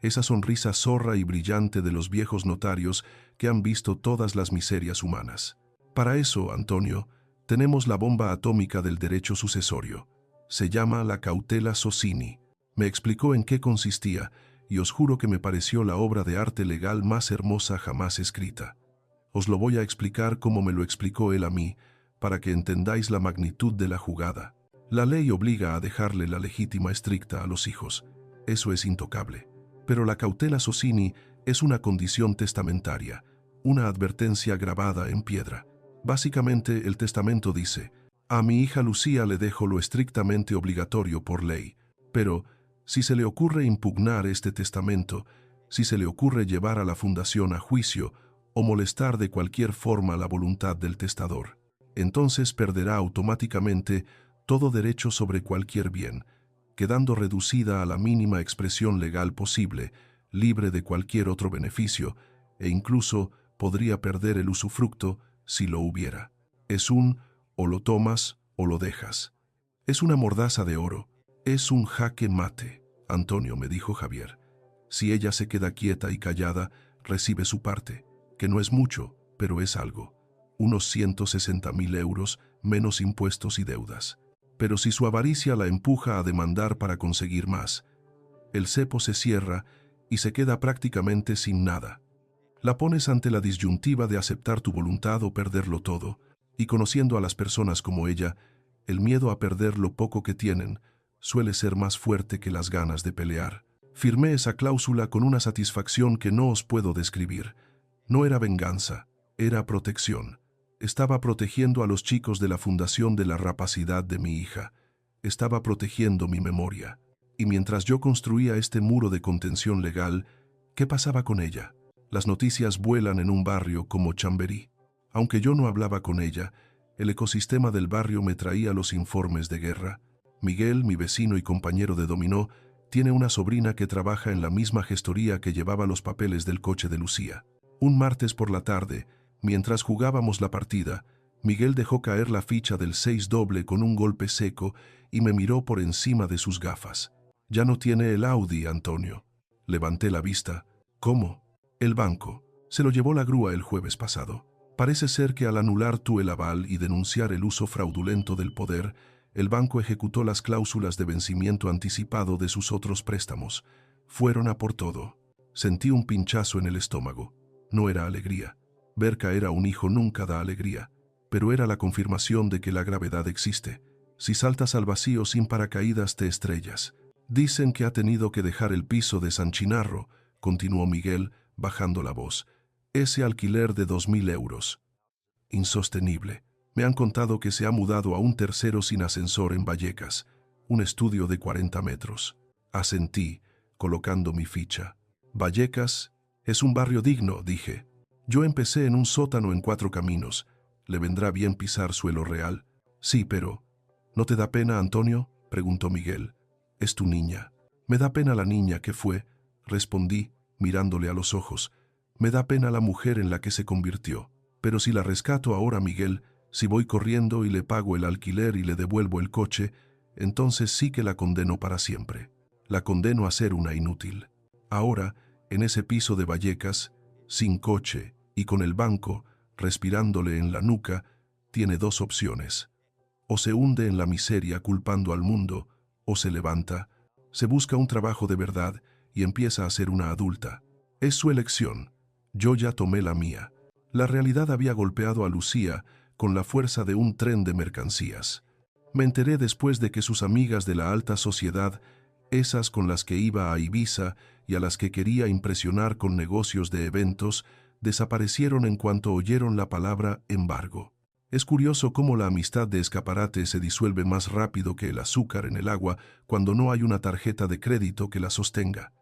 Esa sonrisa zorra y brillante de los viejos notarios que han visto todas las miserias humanas. Para eso, Antonio, tenemos la bomba atómica del derecho sucesorio. Se llama la cautela Socini. Me explicó en qué consistía y os juro que me pareció la obra de arte legal más hermosa jamás escrita. Os lo voy a explicar como me lo explicó él a mí, para que entendáis la magnitud de la jugada. La ley obliga a dejarle la legítima estricta a los hijos. Eso es intocable. Pero la cautela Socini es una condición testamentaria, una advertencia grabada en piedra. Básicamente, el testamento dice: a mi hija Lucía le dejo lo estrictamente obligatorio por ley, pero si se le ocurre impugnar este testamento, si se le ocurre llevar a la fundación a juicio o molestar de cualquier forma la voluntad del testador, entonces perderá automáticamente todo derecho sobre cualquier bien, quedando reducida a la mínima expresión legal posible, libre de cualquier otro beneficio, e incluso podría perder el usufructo si lo hubiera. Es un o lo tomas o lo dejas. Es una mordaza de oro, es un jaque mate. Antonio, me dijo Javier, si ella se queda quieta y callada, recibe su parte, que no es mucho, pero es algo. Unos 160.000 euros, menos impuestos y deudas. Pero si su avaricia la empuja a demandar para conseguir más, el cepo se cierra y se queda prácticamente sin nada. La pones ante la disyuntiva de aceptar tu voluntad o perderlo todo, y conociendo a las personas como ella, el miedo a perder lo poco que tienen suele ser más fuerte que las ganas de pelear. Firmé esa cláusula con una satisfacción que no os puedo describir. No era venganza, era protección. Estaba protegiendo a los chicos de la fundación de la rapacidad de mi hija. Estaba protegiendo mi memoria. Y mientras yo construía este muro de contención legal, ¿qué pasaba con ella? Las noticias vuelan en un barrio como Chamberí. Aunque yo no hablaba con ella, el ecosistema del barrio me traía los informes de guerra. Miguel, mi vecino y compañero de dominó, tiene una sobrina que trabaja en la misma gestoría que llevaba los papeles del coche de Lucía. Un martes por la tarde, mientras jugábamos la partida, Miguel dejó caer la ficha del 6 doble con un golpe seco y me miró por encima de sus gafas. «Ya no tiene el Audi, Antonio». Levanté la vista. «¿Cómo?» «El banco. Se lo llevó la grúa el jueves pasado. Parece ser que al anular tú el aval y denunciar el uso fraudulento del poder, el banco ejecutó las cláusulas de vencimiento anticipado de sus otros préstamos. Fueron a por todo». Sentí un pinchazo en el estómago. No era alegría. Ver caer a un hijo nunca da alegría, pero era la confirmación de que la gravedad existe. Si saltas al vacío sin paracaídas te estrellas. «Dicen que ha tenido que dejar el piso de San Chinarro», continuó Miguel, bajando la voz. «Ese alquiler de 2.000 euros. Insostenible. Me han contado que se ha mudado a un tercero sin ascensor en Vallecas, un estudio de 40 metros. Asentí, colocando mi ficha. «Vallecas es un barrio digno», dije. «Yo empecé en un sótano en 4 Caminos. ¿Le vendrá bien pisar suelo real?» «Sí, pero...» «¿No te da pena, Antonio?», preguntó Miguel. «Es tu niña». «Me da pena la niña que fue», respondí, mirándole a los ojos. «Me da pena la mujer en la que se convirtió. Pero si la rescato ahora, Miguel, si voy corriendo y le pago el alquiler y le devuelvo el coche, entonces sí que la condeno para siempre. La condeno a ser una inútil. Ahora, en ese piso de Vallecas, sin coche y con el banco, respirándole en la nuca, tiene 2 opciones. O se hunde en la miseria culpando al mundo, o se levanta, se busca un trabajo de verdad y empieza a ser una adulta. Es su elección. Yo ya tomé la mía». La realidad había golpeado a Lucía con la fuerza de un tren de mercancías. Me enteré después de que sus amigas de la alta sociedad, esas con las que iba a Ibiza y a las que quería impresionar con negocios de eventos, desaparecieron en cuanto oyeron la palabra embargo. Es curioso cómo la amistad de escaparate se disuelve más rápido que el azúcar en el agua cuando no hay una tarjeta de crédito que la sostenga.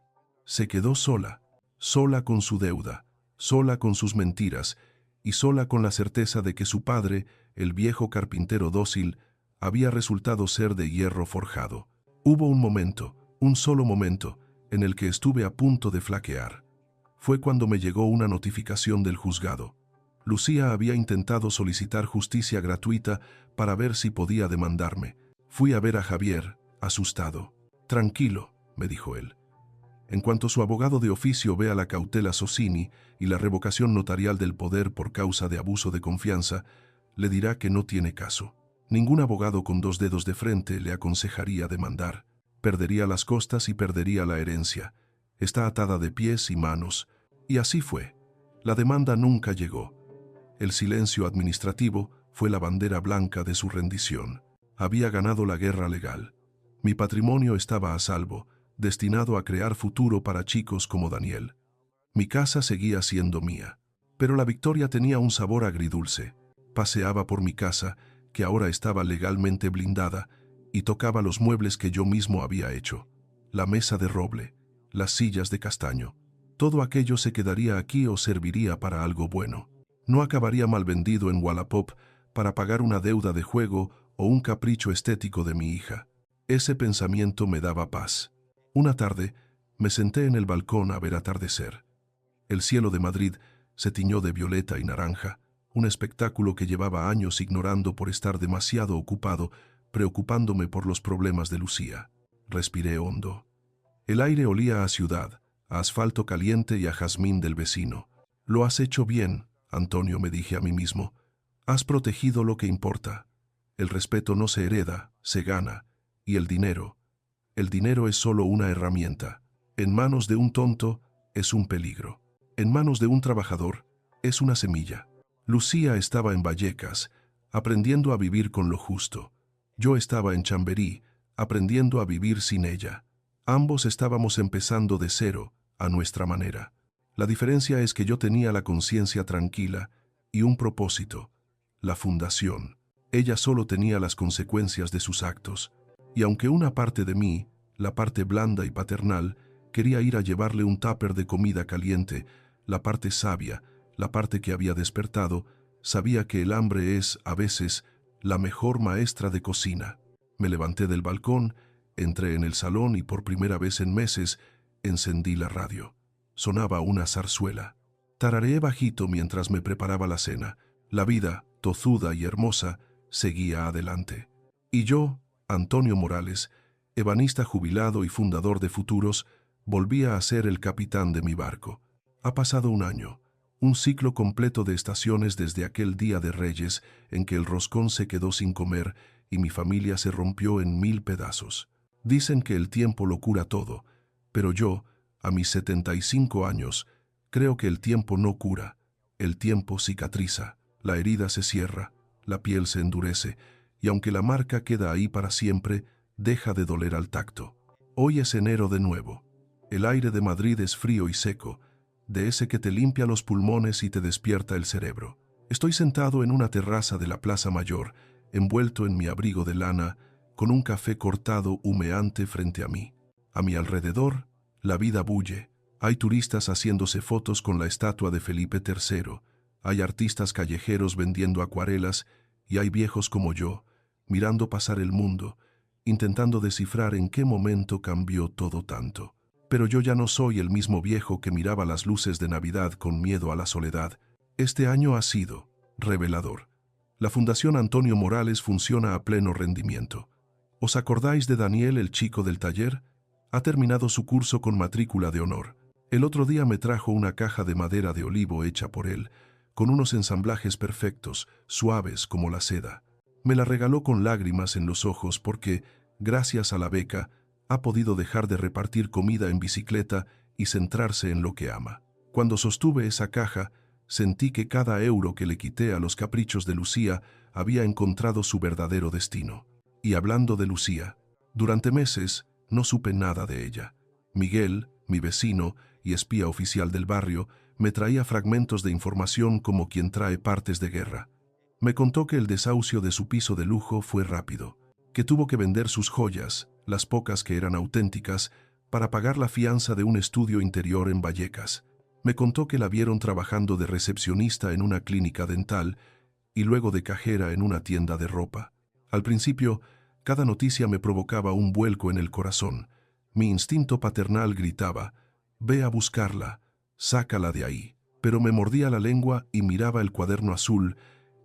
Se quedó sola, sola con su deuda, sola con sus mentiras y sola con la certeza de que su padre, el viejo carpintero dócil, había resultado ser de hierro forjado. Hubo un momento, un solo momento, en el que estuve a punto de flaquear. Fue cuando me llegó una notificación del juzgado. Lucía había intentado solicitar justicia gratuita para ver si podía demandarme. Fui a ver a Javier, asustado. «Tranquilo», me dijo él. «En cuanto su abogado de oficio vea la cautela Socini y la revocación notarial del poder por causa de abuso de confianza, le dirá que no tiene caso. Ningún abogado con 2 dedos de frente le aconsejaría demandar. Perdería las costas y perdería la herencia. Está atada de pies y manos». Y así fue. La demanda nunca llegó. El silencio administrativo fue la bandera blanca de su rendición. Había ganado la guerra legal. Mi patrimonio estaba a salvo, destinado a crear futuro para chicos como Daniel. Mi casa seguía siendo mía, pero la victoria tenía un sabor agridulce. Paseaba por mi casa, que ahora estaba legalmente blindada, y tocaba los muebles que yo mismo había hecho. La mesa de roble, las sillas de castaño. Todo aquello se quedaría aquí o serviría para algo bueno. No acabaría mal vendido en Wallapop para pagar una deuda de juego o un capricho estético de mi hija. Ese pensamiento me daba paz. Una tarde, me senté en el balcón a ver atardecer. El cielo de Madrid se tiñó de violeta y naranja, un espectáculo que llevaba años ignorando por estar demasiado ocupado, preocupándome por los problemas de Lucía. Respiré hondo. El aire olía a ciudad, a asfalto caliente y a jazmín del vecino. «Lo has hecho bien, Antonio», me dije a mí mismo. «Has protegido lo que importa. El respeto no se hereda, se gana. Y el dinero es solo una herramienta. En manos de un tonto es un peligro. En manos de un trabajador es una semilla». Lucía estaba en Vallecas, aprendiendo a vivir con lo justo. Yo estaba en Chamberí, aprendiendo a vivir sin ella. Ambos estábamos empezando de cero, a nuestra manera. La diferencia es que yo tenía la conciencia tranquila y un propósito. la fundación. Ella solo tenía las consecuencias de sus actos. Y aunque una parte de mí, la parte blanda y paternal, quería ir a llevarle un tupper de comida caliente, la parte sabia, la parte que había despertado, sabía que el hambre es, a veces, la mejor maestra de cocina. Me levanté del balcón, entré en el salón y por primera vez en meses encendí la radio. Sonaba una zarzuela. Tarareé bajito mientras me preparaba la cena. La vida, tozuda y hermosa, seguía adelante. Y yo, Antonio Morales, ebanista jubilado y fundador de Futuros, volvía a ser el capitán de mi barco. Ha pasado un año, un ciclo completo de estaciones desde aquel día de Reyes en que el roscón se quedó sin comer y mi familia se rompió en 1000 pedazos. Dicen que el tiempo lo cura todo, pero yo, a mis 75 años, creo que el tiempo no cura, el tiempo cicatriza, la herida se cierra, la piel se endurece, y aunque la marca queda ahí para siempre, deja de doler al tacto. Hoy es enero de nuevo. El aire de Madrid es frío y seco, de ese que te limpia los pulmones y te despierta el cerebro. Estoy sentado en una terraza de la Plaza Mayor, envuelto en mi abrigo de lana, con un café cortado humeante frente a mí. A mi alrededor, la vida bulle. Hay turistas haciéndose fotos con la estatua de Felipe III, hay artistas callejeros vendiendo acuarelas y hay viejos como yo, mirando pasar el mundo, intentando descifrar en qué momento cambió todo tanto. Pero yo ya no soy el mismo viejo que miraba las luces de Navidad con miedo a la soledad. Este año ha sido revelador. La Fundación Antonio Morales funciona a pleno rendimiento. ¿Os acordáis de Daniel, el chico del taller? Ha terminado su curso con matrícula de honor. El otro día me trajo una caja de madera de olivo hecha por él, con unos ensamblajes perfectos, suaves como la seda. Me la regaló con lágrimas en los ojos porque, gracias a la beca, ha podido dejar de repartir comida en bicicleta y centrarse en lo que ama. Cuando sostuve esa caja, sentí que cada euro que le quité a los caprichos de Lucía había encontrado su verdadero destino. Y hablando de Lucía, durante meses no supe nada de ella. Miguel, mi vecino y espía oficial del barrio, me traía fragmentos de información como quien trae partes de guerra. Me contó que el desahucio de su piso de lujo fue rápido, que tuvo que vender sus joyas, las pocas que eran auténticas, para pagar la fianza de un estudio interior en Vallecas. Me contó que la vieron trabajando de recepcionista en una clínica dental y luego de cajera en una tienda de ropa. Al principio, cada noticia me provocaba un vuelco en el corazón. Mi instinto paternal gritaba, «Ve a buscarla, sácala de ahí». Pero me mordía la lengua y miraba el cuaderno azul,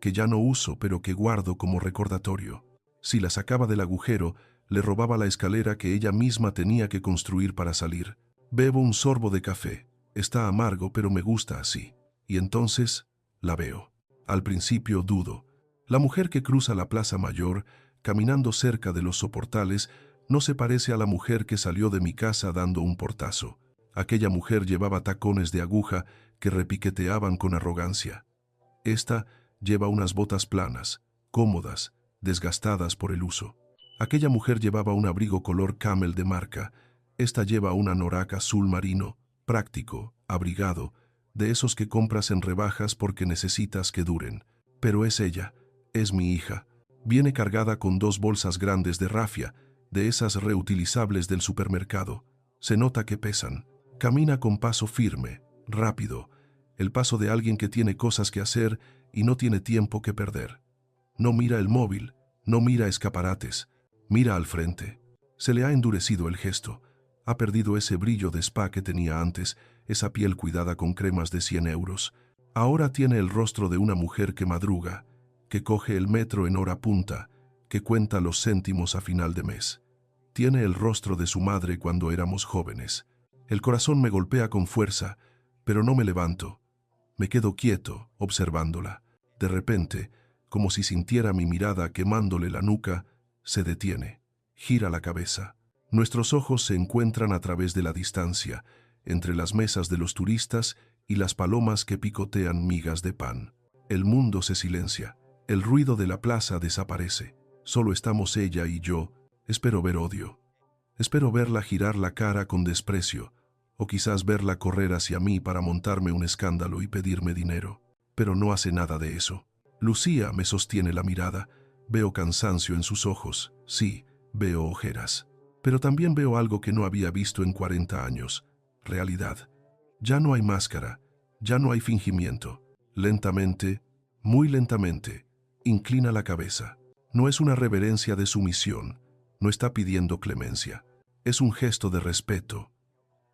que ya no uso pero que guardo como recordatorio. Si la sacaba del agujero, le robaba la escalera que ella misma tenía que construir para salir. Bebo un sorbo de café. Está amargo, pero me gusta así. Y entonces la veo. Al principio dudo. La mujer que cruza la Plaza Mayor, caminando cerca de los soportales, no se parece a la mujer que salió de mi casa dando un portazo. Aquella mujer llevaba tacones de aguja que repiqueteaban con arrogancia. Esta lleva unas botas planas, cómodas, desgastadas por el uso. Aquella mujer llevaba un abrigo color camel de marca. Esta lleva un anorak azul marino, práctico, abrigado, de esos que compras en rebajas porque necesitas que duren. Pero es ella, es mi hija. Viene cargada con 2 bolsas grandes de rafia, de esas reutilizables del supermercado. Se nota que pesan. Camina con paso firme, rápido, el paso de alguien que tiene cosas que hacer y no tiene tiempo que perder. No mira el móvil, no mira escaparates, mira al frente. Se le ha endurecido el gesto. Ha perdido ese brillo de spa que tenía antes, esa piel cuidada con cremas de 100 euros. Ahora tiene el rostro de una mujer que madruga, que coge el metro en hora punta, que cuenta los céntimos a final de mes. Tiene el rostro de su madre cuando éramos jóvenes. El corazón me golpea con fuerza, pero no me levanto. Me quedo quieto, observándola. De repente, como si sintiera mi mirada quemándole la nuca, se detiene, gira la cabeza. Nuestros ojos se encuentran a través de la distancia, entre las mesas de los turistas y las palomas que picotean migas de pan. El mundo se silencia, el ruido de la plaza desaparece. Solo estamos ella y yo. Espero ver odio. Espero verla girar la cara con desprecio, o quizás verla correr hacia mí para montarme un escándalo y pedirme dinero. Pero no hace nada de eso. Lucía me sostiene la mirada. Veo cansancio en sus ojos. Sí, veo ojeras. Pero también veo algo que no había visto en 40 años. Realidad. Ya no hay máscara. Ya no hay fingimiento. Lentamente, muy lentamente, inclina la cabeza. No es una reverencia de sumisión. No está pidiendo clemencia. Es un gesto de respeto.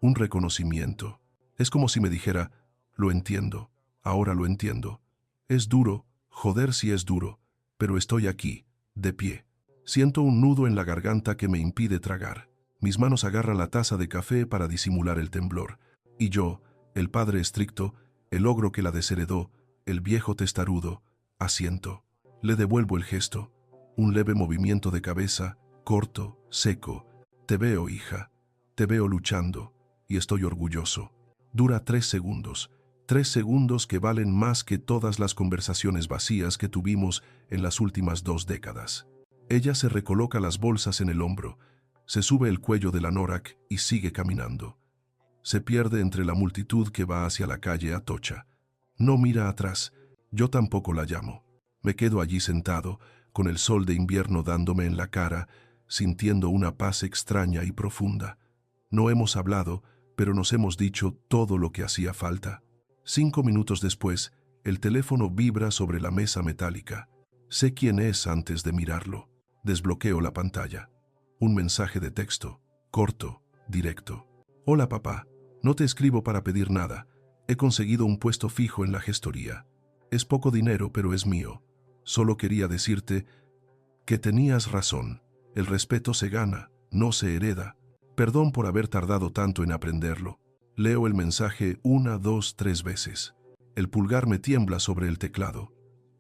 Un reconocimiento. Es como si me dijera, lo entiendo. Ahora lo entiendo. Es duro, joder si es duro, pero estoy aquí, de pie. Siento un nudo en la garganta que me impide tragar. Mis manos agarran la taza de café para disimular el temblor. Y yo, el padre estricto, el ogro que la desheredó, el viejo testarudo, asiento. Le devuelvo el gesto. Un leve movimiento de cabeza, corto, seco. Te veo, hija. Te veo luchando, y estoy orgulloso. Dura 3 segundos. 3 segundos que valen más que todas las conversaciones vacías que tuvimos en las últimas 2 décadas. Ella se recoloca las bolsas en el hombro, se sube el cuello de la Norak y sigue caminando. Se pierde entre la multitud que va hacia la calle Atocha. No mira atrás, yo tampoco la llamo. Me quedo allí sentado, con el sol de invierno dándome en la cara, sintiendo una paz extraña y profunda. No hemos hablado, pero nos hemos dicho todo lo que hacía falta. 5 minutos después, el teléfono vibra sobre la mesa metálica. Sé quién es antes de mirarlo. Desbloqueo la pantalla. Un mensaje de texto, corto, directo. Hola papá, no te escribo para pedir nada. He conseguido un puesto fijo en la gestoría. Es poco dinero, pero es mío. Solo quería decirte que tenías razón. El respeto se gana, no se hereda. Perdón por haber tardado tanto en aprenderlo. Leo el mensaje 1, 2, 3 veces. El pulgar me tiembla sobre el teclado.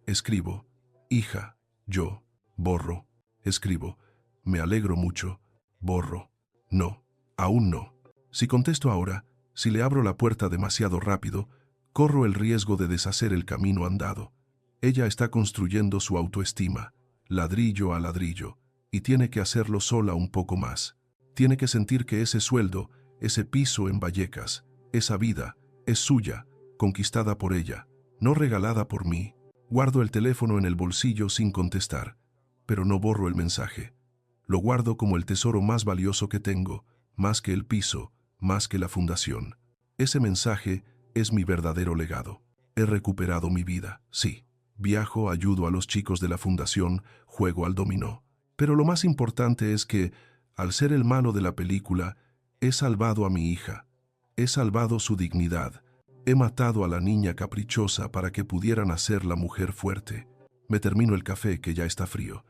Escribo, hija, yo, borro. Escribo, me alegro mucho, borro. No, aún no. Si contesto ahora, si le abro la puerta demasiado rápido, corro el riesgo de deshacer el camino andado. Ella está construyendo su autoestima, ladrillo a ladrillo, y tiene que hacerlo sola un poco más. Tiene que sentir que ese sueldo, ese piso en Vallecas, esa vida, es suya, conquistada por ella, no regalada por mí. Guardo el teléfono en el bolsillo sin contestar, pero no borro el mensaje. Lo guardo como el tesoro más valioso que tengo, más que el piso, más que la fundación. Ese mensaje es mi verdadero legado. He recuperado mi vida, sí. Viajo, ayudo a los chicos de la fundación, juego al dominó. Pero lo más importante es que, al ser el malo de la película, he salvado a mi hija. He salvado su dignidad. He matado a la niña caprichosa para que pudiera nacer la mujer fuerte. Me termino el café, que ya está frío.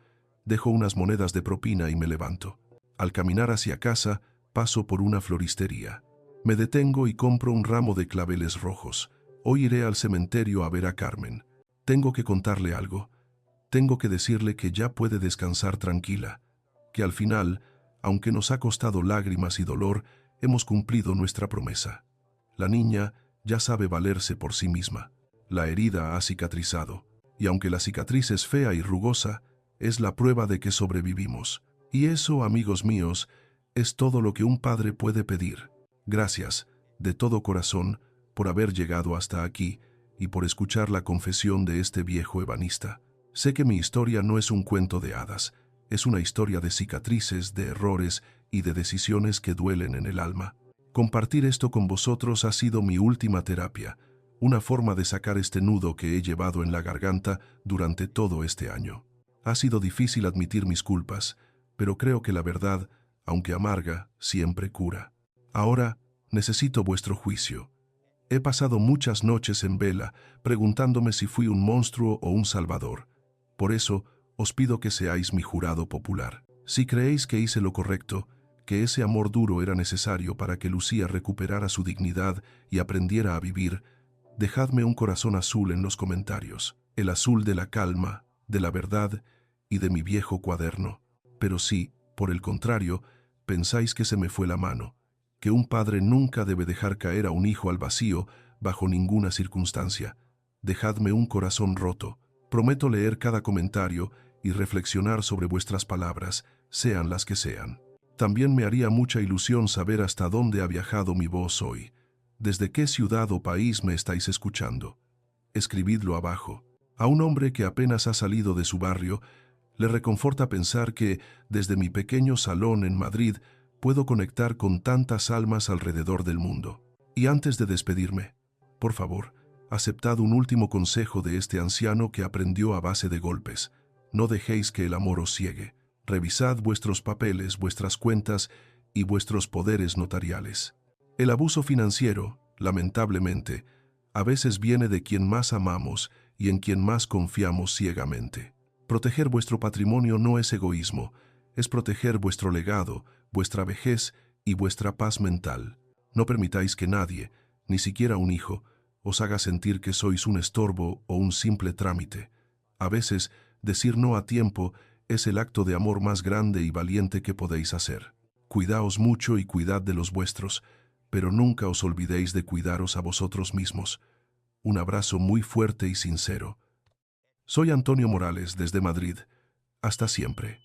Dejo unas monedas de propina y me levanto. Al caminar hacia casa, paso por una floristería. Me detengo y compro un ramo de claveles rojos. Hoy iré al cementerio a ver a Carmen. Tengo que contarle algo. Tengo que decirle que ya puede descansar tranquila. Que al final, aunque nos ha costado lágrimas y dolor, hemos cumplido nuestra promesa. La niña ya sabe valerse por sí misma. La herida ha cicatrizado. Y aunque la cicatriz es fea y rugosa, es la prueba de que sobrevivimos. Y eso, amigos míos, es todo lo que un padre puede pedir. Gracias, de todo corazón, por haber llegado hasta aquí y por escuchar la confesión de este viejo ebanista. Sé que mi historia no es un cuento de hadas, es una historia de cicatrices, de errores y de decisiones que duelen en el alma. Compartir esto con vosotros ha sido mi última terapia, una forma de sacar este nudo que he llevado en la garganta durante todo este año. Ha sido difícil admitir mis culpas, pero creo que la verdad, aunque amarga, siempre cura. Ahora necesito vuestro juicio. He pasado muchas noches en vela, preguntándome si fui un monstruo o un salvador. Por eso, os pido que seáis mi jurado popular. Si creéis que hice lo correcto, que ese amor duro era necesario para que Lucía recuperara su dignidad y aprendiera a vivir, dejadme un corazón azul en los comentarios, el azul de la calma, de la verdad y de mi viejo cuaderno. Pero si, por el contrario, pensáis que se me fue la mano, que un padre nunca debe dejar caer a un hijo al vacío bajo ninguna circunstancia, dejadme un corazón roto. Prometo leer cada comentario y reflexionar sobre vuestras palabras, sean las que sean. También me haría mucha ilusión saber hasta dónde ha viajado mi voz hoy. ¿Desde qué ciudad o país me estáis escuchando? Escribidlo abajo. A un hombre que apenas ha salido de su barrio, le reconforta pensar que, desde mi pequeño salón en Madrid, puedo conectar con tantas almas alrededor del mundo. Y antes de despedirme, por favor, aceptad un último consejo de este anciano que aprendió a base de golpes. No dejéis que el amor os ciegue. Revisad vuestros papeles, vuestras cuentas y vuestros poderes notariales. El abuso financiero, lamentablemente, a veces viene de quien más amamos y en quien más confiamos ciegamente. Proteger vuestro patrimonio no es egoísmo, es proteger vuestro legado, vuestra vejez y vuestra paz mental. No permitáis que nadie, ni siquiera un hijo, os haga sentir que sois un estorbo o un simple trámite. A veces, decir no a tiempo es el acto de amor más grande y valiente que podéis hacer. Cuidaos mucho y cuidad de los vuestros, pero nunca os olvidéis de cuidaros a vosotros mismos. Un abrazo muy fuerte y sincero. Soy Antonio Morales desde Madrid. Hasta siempre.